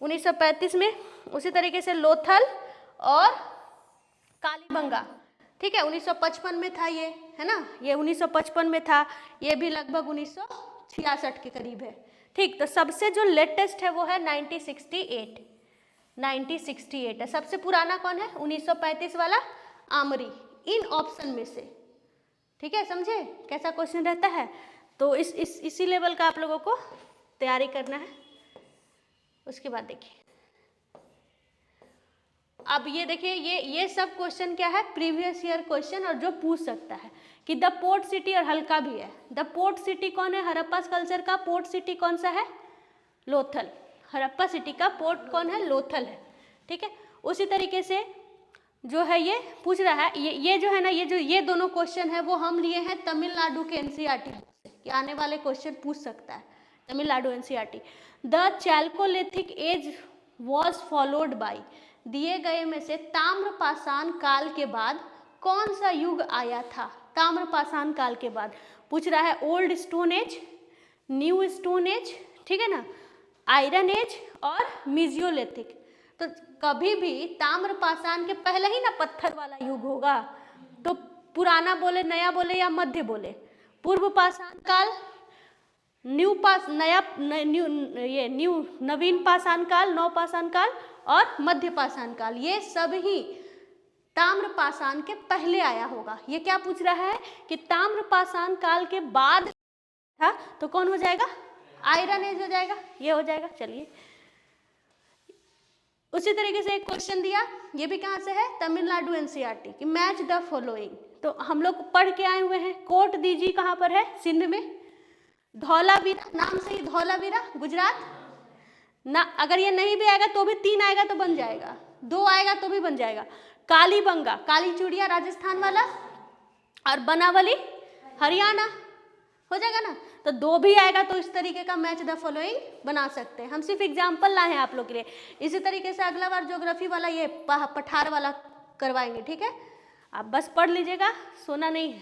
Speaker 1: 1935 में। उसी तरीके से लोथल और कालीबंगा, ठीक है, 1955 में था ये, है ना, ये 1955 में था, ये भी लगभग 1966 के करीब है, ठीक। तो सबसे जो लेटेस्ट है वो है 1968, 1968 है। सबसे पुराना कौन है, 1935 वाला आमरी, इन ऑप्शन में से, ठीक है, समझे कैसा क्वेश्चन रहता है। तो इसी लेवल का आप लोगों को तैयारी करना है। उसके बाद देखिए, अब ये देखिए, ये सब क्वेश्चन क्या है, प्रीवियस ईयर क्वेश्चन, और जो पूछ सकता है कि द पोर्ट सिटी, और हल्का भी है। द पोर्ट सिटी कौन है, हड़प्पा कल्चर का पोर्ट सिटी कौन सा है, लोथल। हड़प्पा सिटी का पोर्ट कौन है, लोथल है, ठीक है। उसी तरीके से जो है ये पूछ रहा है, ये जो है ना, ये दोनों क्वेश्चन है वो हम लिए हैं तमिलनाडु के एनसीईआरटी से, कि आने वाले क्वेश्चन पूछ सकता है, Tamil Nadu NCERT. The chalcolithic age was followed by, दिए गए में से ताम्रपाषाण काल के बाद कौन सा युग आया था, ताम्रपाषाण काल के बाद पूछ रहा है। Old stone age, new stone age, ठीक है ना, आयरन एज और मीजियोलिथिक। तो कभी भी ताम्रपाषाण के पहले ही ना पत्थर वाला युग होगा, तो पुराना बोले, नया बोले या मध्य बोले, पूर्व पाषाण काल, नवीन पाषाण काल, नवपाषाण काल और मध्य पाषाण काल, ये सब ही ताम्रपाषाण के पहले आया होगा। ये क्या पूछ रहा है कि ताम्रपाषाण काल के बाद था, तो कौन हो जाएगा, आयरन एज हो जाएगा, ये हो जाएगा। चलिए, उसी तरीके से एक क्वेश्चन दिया, ये भी कहाँ से है, तमिलनाडु एनसीईआरटी, कि मैच द फॉलोइंग। तो हम लोग पढ़ के आए हुए हैं, कोट दीजिए कहाँ पर है, सिंध में। धौलावीरा, नाम से ही धौलावीरा, गुजरात ना, अगर ये नहीं भी आएगा तो भी 3 आएगा तो बन जाएगा, 2 आएगा तो भी बन जाएगा। कालीबंगा, काली चूड़िया राजस्थान वाला, और बनावली हरियाणा, हो जाएगा ना। तो 2 भी आएगा तो इस तरीके का मैच द फॉलोइंग बना सकते हैं। हम सिर्फ एग्जाम्पल लाए हैं आप लोग के लिए। इसी तरीके से अगला बार ज्योग्राफी वाला, ये पठार वाला करवाएंगे, ठीक है, आप बस पढ़ लीजिएगा, सोना नहीं है।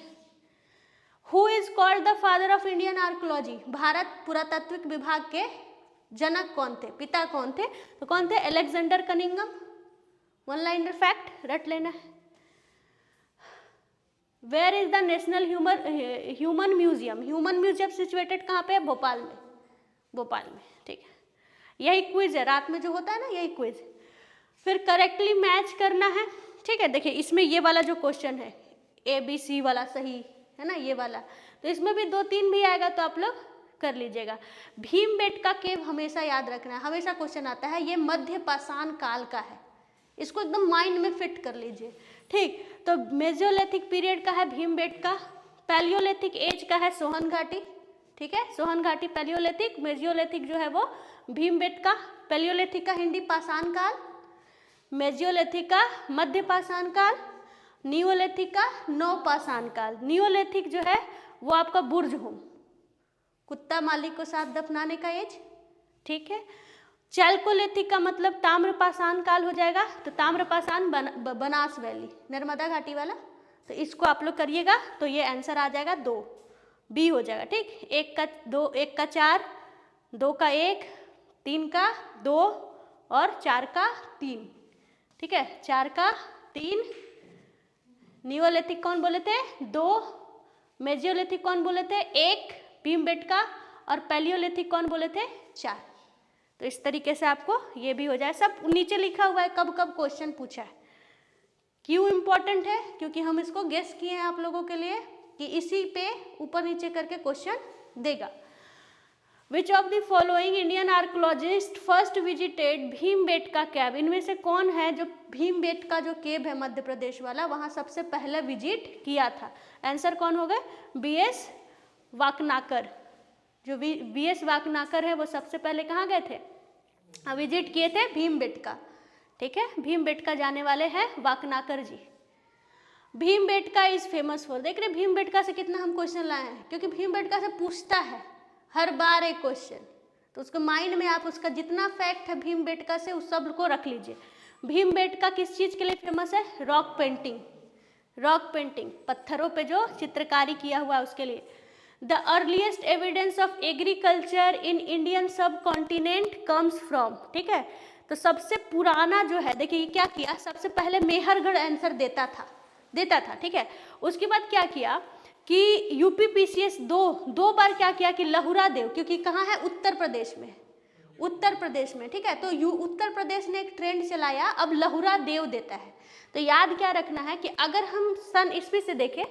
Speaker 1: Who is called the father of Indian archaeology, Bharat पुरातात्विक विभाग के जनक कौन थे, पिता कौन थे, तो कौन थे, अलेक्जेंडर कनिंगम। 1 लाइनर फैक्ट रट लेना है। Where is the national human museum, human museum situated कहाँ पे है, भोपाल में, भोपाल में, ठीक है। यही क्विज है, रात में जो होता है ना यही क्विज। फिर करेक्टली मैच करना है, ठीक है। देखिए इसमें ये वाला जो क्वेश्चन है ABC वाला सही है ना, ये वाला, तो इसमें भी 2-3 भी आएगा तो आप लोग कर लीजिएगा। भीमबेटका केव हमेशा याद रखना है, हमेशा क्वेश्चन आता है, ये मध्य पाषाण काल का है, इसको एकदम माइंड में फिट कर लीजिए, ठीक। तो मेसोलिथिक पीरियड का है भीमबेटका, पैलियोलिथिक एज का है सोहन घाटी, ठीक है, सोहन घाटी पैलियोलिथिक, मेसोलिथिक जो है वो भीमबेटका, पैलियोलिथिक का हिंदी पाषाण काल, मेसोलिथिक का मध्य पाषाण काल, नियोलिथिक का नवपाषाण काल। नियोलिथिक जो है वो आपका बुर्ज होम, कुत्ता मालिक को साथ दफनाने का एज, ठीक है। चैल्कोलिथिक का मतलब ताम्रपाषाण काल हो जाएगा, तो ताम्रपाषाण बनास वैली नर्मदा घाटी वाला, तो इसको आप लोग करिएगा तो ये आंसर आ जाएगा 2 बी हो जाएगा, ठीक। 1 का 2, 1 का 4, 2 का 1, 3 का 2 और 4 का 3, ठीक है, 4 का 3। नियोलिथिक कौन बोले थे 2, मेसोलिथिक कौन बोले थे 1 भीमबेटका, और पैलियोलिथिक कौन बोले थे 4। तो इस तरीके से आपको ये भी हो जाए, सब नीचे लिखा हुआ है कब कब क्वेश्चन पूछा है। क्यों इम्पोर्टेंट है, क्योंकि हम इसको गेस किए हैं आप लोगों के लिए कि इसी पे ऊपर नीचे करके क्वेश्चन देगा। Which of the following Indian archaeologist first visited Bhimbetka cave, इनमें से कौन है जो भीमबेटका जो केव है मध्य प्रदेश वाला वहां सबसे पहले विजिट किया था। आंसर कौन हो गए, BS वाकनाकर। जो BS वाकनाकर है वो सबसे पहले कहाँ गए थे, विजिट किए थे भीमबेटका, ठीक है। भीमबेटका जाने वाले हैं वाकनाकर जी। भीमबेटका इज फेमस फॉर, देख रहे भीमबेटका से कितना हम क्वेश्चन लाए हैं, क्योंकि भीमबेटका से पूछता है हर बार एक क्वेश्चन, तो उसको माइंड में आप उसका जितना फैक्ट है भीमबेटका से उस सब को रख लीजिए। भीमबेटका किस चीज़ के लिए फेमस है, रॉक पेंटिंग, रॉक पेंटिंग पत्थरों पे जो चित्रकारी किया हुआ है उसके लिए। The earliest evidence of agriculture in Indian सब कॉन्टिनेंट कम्स फ्रॉम, ठीक है। तो सबसे पुराना जो है, देखिए क्या किया, सबसे पहले मेहरगढ़ आंसर देता था, ठीक है। उसके बाद क्या किया कि UPPCS दो बार क्या किया कि लहुरा देव, क्योंकि कहाँ है उत्तर प्रदेश में, ठीक है। तो उत्तर प्रदेश ने एक ट्रेंड चलाया, अब लहुरा देव देता है। तो याद क्या रखना है कि अगर हम सन ईस्वी से देखें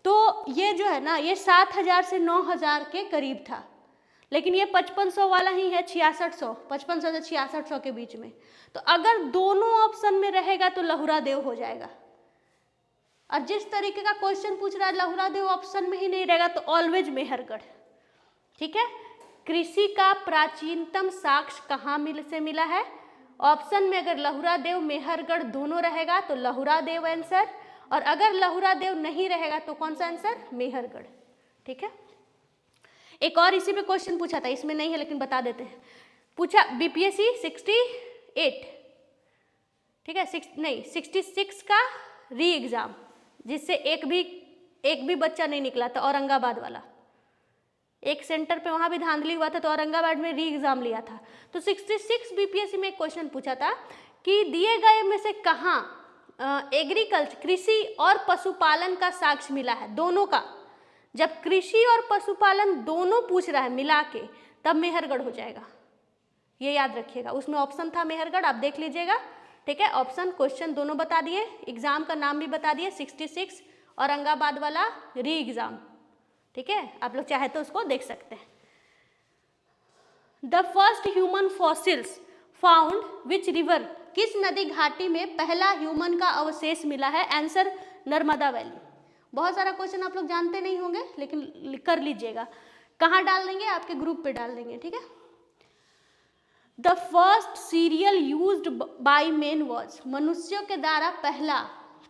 Speaker 1: तो ये जो है ना ये 7000 से 9000 के करीब था, लेकिन ये 5500 वाला ही है, 6600, 5500 से 6600 के बीच में। तो अगर दोनों ऑप्शन में रहेगा तो लहुरा देव हो जाएगा, और जिस तरीके का क्वेश्चन पूछ रहा है लहुरा देव ऑप्शन में ही नहीं रहेगा तो ऑलवेज मेहरगढ़, ठीक है। कृषि का प्राचीनतम साक्ष्य कहाँ से मिला है, ऑप्शन में अगर लहुरा देव मेहरगढ़ दोनों रहेगा तो लहुरा देव आंसर, और अगर लहुरा देव नहीं रहेगा तो कौन सा आंसर, मेहरगढ़, ठीक है। एक और इसी पे क्वेश्चन पूछा था, इसमें नहीं है लेकिन बता देते हैं, पूछा BPSC 68, ठीक है, 66 का री एग्जाम, जिससे एक भी बच्चा नहीं निकला था, औरंगाबाद वाला, एक सेंटर पे वहां भी धांधली हुआ था तो औरंगाबाद में री एग्जाम लिया था। तो 66 BPSC में एक क्वेश्चन पूछा था कि दिए गए में से कहाँ एग्रीकल्चर कृषि और पशुपालन का साक्ष्य मिला है, दोनों का। जब कृषि और पशुपालन दोनों पूछ रहा है मिला के, तब मेहरगढ़ हो जाएगा, ये याद रखिएगा। उसमें ऑप्शन था मेहरगढ़, आप देख लीजिएगा, ठीक है। ऑप्शन क्वेश्चन दोनों बता दिए, एग्जाम का नाम भी बता दिए, 66 औरंगाबाद वाला री एग्जाम, ठीक है। आप लोग चाहे तो उसको देख सकते हैं। The first human fossils found which river, किस नदी घाटी में पहला ह्यूमन का अवशेष मिला है, आंसर नर्मदा वैली। बहुत सारा क्वेश्चन आप लोग जानते नहीं होंगे लेकिन कर लीजिएगा। कहाँ डाल देंगे, आपके ग्रुप पे डाल देंगे, ठीक है। The first serial used by man was, मनुष्यों के द्वारा पहला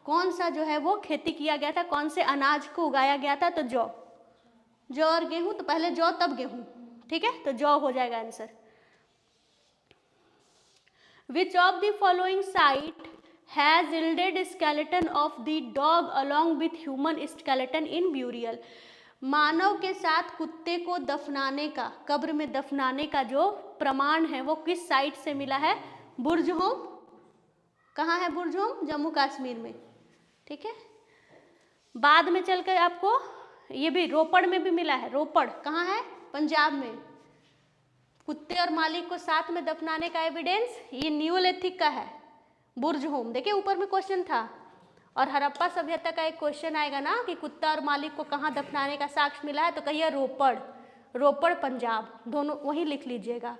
Speaker 1: कौन सा जो है वो खेती किया गया था, कौन से अनाज को उगाया गया था, तो जौ और गेहूं, तो पहले जौ तब गेहूं, ठीक है, तो जौ हो जाएगा answer. Which of the following site has yielded skeleton of the dog along with human skeleton in burial, मानव के साथ कुत्ते को दफनाने का, कब्र में दफनाने का जो प्रमाण है वो किस साइट से मिला है, बुर्ज होम। कहाँ है बुर्ज होम, जम्मू कश्मीर में, ठीक है। बाद में चलकर आपको ये भी रोपड़ में भी मिला है, रोपड़ कहाँ है, पंजाब में। कुत्ते और मालिक को साथ में दफनाने का एविडेंस, ये न्यूलिथिक का है, बुर्ज होम। देखिए ऊपर में क्वेश्चन था। और हड़प्पा सभ्यता का एक क्वेश्चन आएगा ना कि कुत्ता और मालिक को कहाँ दफनाने का साक्ष्य मिला है, तो कहिए रोपड़, रोपड़ पंजाब, दोनों वहीं लिख लीजिएगा।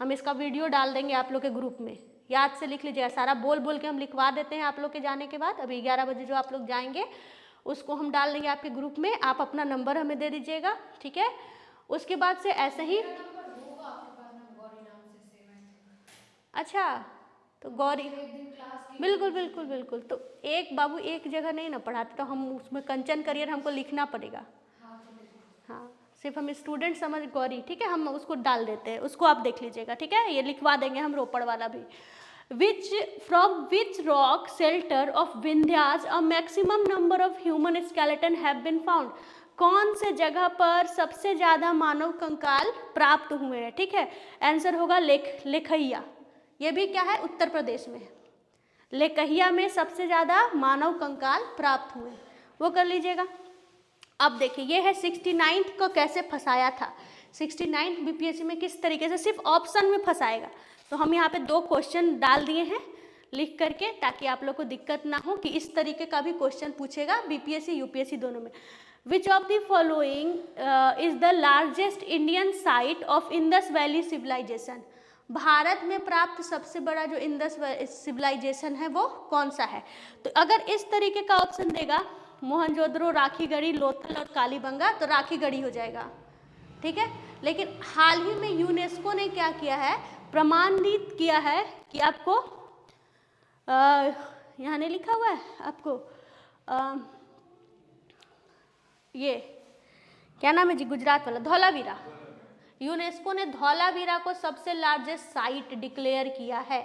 Speaker 1: हम इसका वीडियो डाल देंगे आप लोग के ग्रुप में, याद से लिख लीजिएगा। सारा बोल बोल के हम लिखवा देते हैं आप लोग के जाने के बाद। अभी 11 बजे जो आप लोग जाएंगे उसको हम डाल देंगे आपके ग्रुप में, आप अपना नंबर हमें दे दीजिएगा, ठीक है। उसके बाद से ऐसे ही, अच्छा तो गौरी, बिल्कुल बिल्कुल बिल्कुल। तो एक बाबू एक जगह नहीं ना पढ़ाते, तो हम उसमें कंचन करियर हमको लिखना पड़ेगा। हाँ सिर्फ हम स्टूडेंट समझ गौरी, ठीक है, हम उसको डाल देते हैं, उसको आप देख लीजिएगा, ठीक है। ये लिखवा देंगे हम रोपड़ वाला भी। From which rock shelter of Vindhyas a maximum number of human skeleton have been found. कौन से जगह पर सबसे ज्यादा मानव कंकाल प्राप्त हुए हैं, ठीक है। आंसर होगा लेखैया। ये भी क्या है, उत्तर प्रदेश में। लेकहिया में सबसे ज्यादा मानव कंकाल प्राप्त हुए, वो कर लीजिएगा। अब देखिए ये है 69 को कैसे फंसाया था। 69 बीपीएससी में किस तरीके से सिर्फ ऑप्शन में फंसाएगा। तो हम यहाँ पे 2 क्वेश्चन डाल दिए हैं लिख करके, ताकि आप लोग को दिक्कत ना हो कि इस तरीके का भी क्वेश्चन पूछेगा बीपीएससी यूपीएससी दोनों में। Which of the following is the largest Indian site of Indus valley civilization. Bharat में प्राप्त सबसे बड़ा जो इंडस सिविलाइजेशन है वो कौन सा है। तो अगर इस तरीके का ऑप्शन देगा मोहनजोदड़ो, राखीगढ़ी, लोथल और कालीबंगा, तो राखीगढ़ी हो जाएगा, ठीक है। लेकिन हाल ही में यूनेस्को ने क्या किया है, प्रमाणित किया है कि आपको यहाँ नहीं लिखा हुआ है आपको, ये क्या नाम है जी, गुजरात वाला धौलावीरा। यूनेस्को ने धौलावीरा को सबसे लार्जेस्ट साइट डिक्लेयर किया है।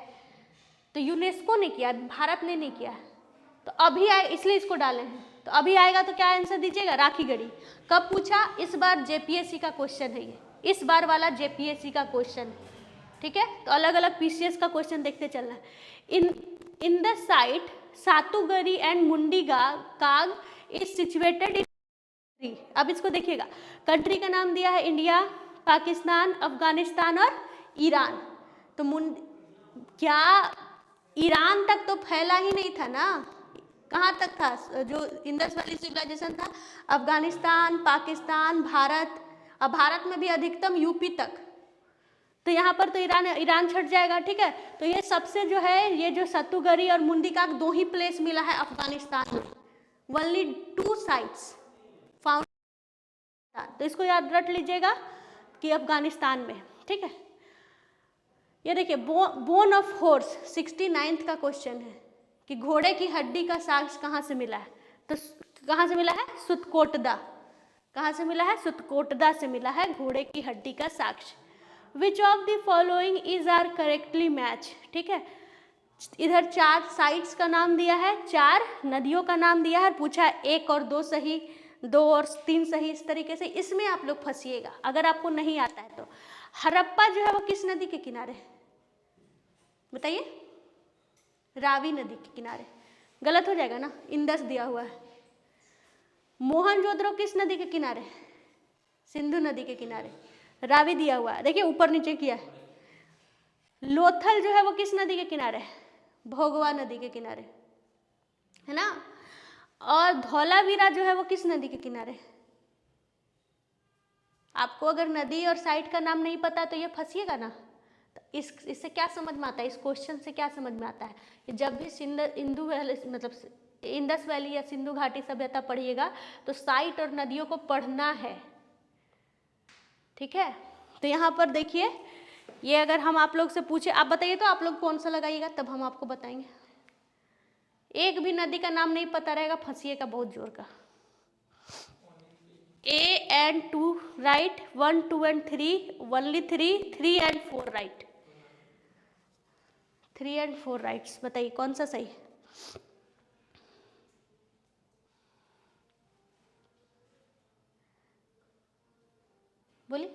Speaker 1: तो यूनेस्को ने किया, भारत ने नहीं किया। तो अभी आए इसलिए इसको डाले हैं। तो अभी आएगा तो क्या आंसर दीजिएगा, राखीगढ़ी। कब पूछा, इस बार जेपीएससी का क्वेश्चन है ये, इस बार वाला जेपीएससी का क्वेश्चन है, ठीक है। तो अलग अलग पीसीएस का क्वेश्चन देखते चलना है। इन द साइट सातुगरी एंड मुंडीगा काग इज सिचुएटेड इन, अब इसको देखिएगा, कंट्री का नाम दिया है इंडिया, पाकिस्तान, अफगानिस्तान और ईरान। तो क्या ईरान तक तो फैला ही नहीं था ना, कहाँ तक था जो इंडस वैली सिविलाइजेशन था, अफगानिस्तान, पाकिस्तान, भारत, अब भारत में भी अधिकतम यूपी तक। तो यहाँ पर तो ईरान छट जाएगा, ठीक है। तो ये सबसे जो है, ये जो सतुगरी और मुंडीकाग 2 ही प्लेस मिला है अफगानिस्तान में, ओनली 2 साइट्स फाउंड। तो इसको याद रख लीजिएगा कि अफगानिस्तान में, ठीक है। ये देखिए बोन ऑफ हॉर्स 69 का क्वेश्चन है कि घोड़े की हड्डी का साक्ष्य कहाँ से मिला है। तो कहाँ से मिला है, सुतकोटदा। कहाँ से मिला है, सुतकोटदा से मिला है घोड़े की हड्डी का साक्ष्य। Which of the following is are correctly match, ठीक है। इधर 4 साइट्स का नाम दिया है, 4 नदियों का नाम दिया है, पूछा है 1 और 2 सही, 2 और 3 सही, इस तरीके से। इसमें आप लोग फंसिएगा अगर आपको नहीं आता है तो। हड़प्पा जो है वो किस नदी के किनारे है, बताइए, रावी नदी के किनारे, गलत हो जाएगा ना, इंडस दिया हुआ है। मोहनजोदड़ो किस नदी के किनारे, सिंधु नदी के किनारे, रावी दिया हुआ है, देखिए ऊपर नीचे किया है। लोथल जो है वो किस नदी के किनारे, भोगवा नदी के किनारे, है ना। और धौलावीरा जो है वो किस नदी के किनारे। आपको अगर नदी और साइट का नाम नहीं पता तो ये फंसिएगा ना। तो इससे क्या समझ में आता है, इस क्वेश्चन से क्या समझ में आता है कि जब भी सिंधु वैली मतलब इंडस वैली या सिंधु घाटी सभ्यता पढ़िएगा तो साइट और नदियों को पढ़ना है, ठीक है। तो यहाँ पर देखिए, ये अगर हम आप लोग से पूछे, आप बताइए तो आप लोग कौन सा लगाइएगा, तब हम आपको बताएंगे। एक भी नदी का नाम नहीं पता रहेगा, फंसिएगा बहुत जोर का। A and 2 right, 1, 2 and 3, only 3 and 4 right, 3 and 4 rights। बताइए कौन सा सही, बोलिए।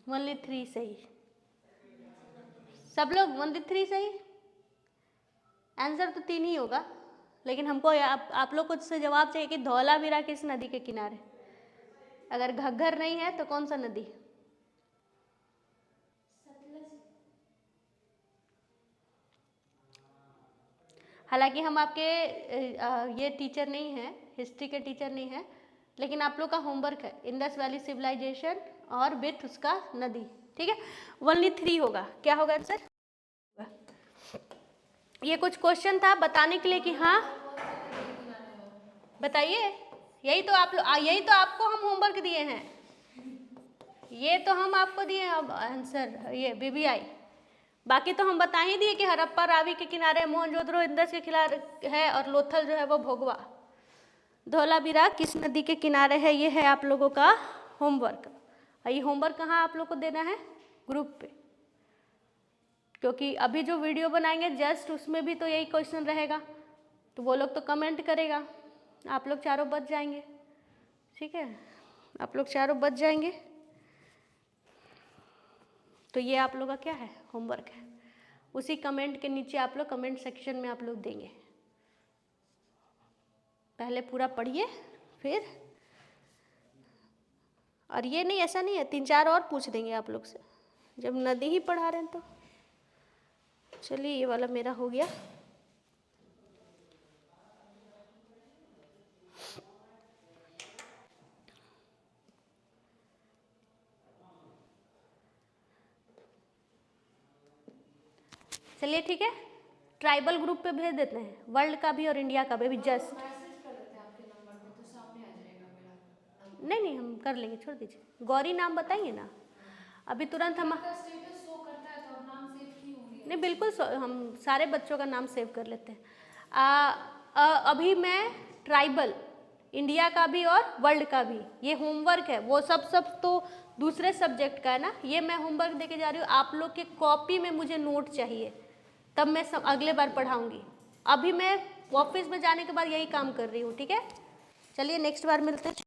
Speaker 1: only 3 सही, सब लोग only 3 सही। आंसर तो 3 ही होगा, लेकिन हमको आप लोग को से जवाब चाहिए कि धौलावीरा किस नदी के किनारे। अगर घग्घर नहीं है तो कौन सा नदी? हालांकि हम आपके ये टीचर नहीं हैं, हिस्ट्री के टीचर नहीं हैं, लेकिन आप लोग का होमवर्क है इंडस वैली सिविलाइजेशन और विथ उसका नदी, ठीक है। ओनली 3 होगा। क्या होगा आंसर? ये कुछ क्वेश्चन था बताने के लिए कि हाँ बताइए। यही तो आपको हम होमवर्क दिए हैं, ये तो हम आपको दिए हैं अब आंसर, ये BBI। बाकी तो हम बता ही दिए कि हड़प्पा रावी के किनारे, मोहनजोदड़ो इंडस के किनारे है, और लोथल जो है वो भोगवा। धौलावीरा किस नदी के किनारे है, ये है आप लोगों का होमवर्क। और ये होमवर्क कहाँ आप लोग को देना है? ग्रुप पे, क्योंकि अभी जो वीडियो बनाएंगे जस्ट उसमें भी तो यही क्वेश्चन रहेगा, तो वो लोग तो कमेंट करेगा, आप लोग चारों बच जाएंगे, ठीक है। आप लोग चारों बच जाएंगे, तो ये आप लोग का क्या है? होमवर्क है। उसी कमेंट के नीचे आप लोग कमेंट सेक्शन में आप लोग देंगे। पहले पूरा पढ़िए फिर, और ये नहीं, ऐसा नहीं है, 3-4 और पूछ देंगे आप लोग से, जब नदी ही पढ़ा रहे हैं तो। चलिए ये वाला मेरा हो गया। चलिए ठीक है, ट्राइबल ग्रुप पे भेज देते हैं, वर्ल्ड का भी और इंडिया का भी जस्ट।
Speaker 2: मैसेज कर देते हैं आपके नंबर पे, तो सामने आ जाएगा मेरा।
Speaker 1: नहीं हम कर लेंगे, छोड़ दीजिए। गौरी नाम बताइए ना, अभी तुरंत हम।
Speaker 2: आपका स्टेटस शो करता है तो आप नाम सेव की होंगी।
Speaker 1: नहीं बिल्कुल, हम सारे बच्चों का नाम सेव कर लेते हैं। अभी मैं ट्राइबल इंडिया का भी और वर्ल्ड का भी, ये होमवर्क है, वो सब तो दूसरे सब्जेक्ट का है ना, ये मैं होमवर्क देके जा रही हूँ। आप लोग के कॉपी में मुझे नोट चाहिए, तब मैं अगले बार पढ़ाऊँगी। अभी मैं ऑफिस में जाने के बाद यही काम कर रही हूँ, ठीक है। चलिए नेक्स्ट बार मिलते हैं।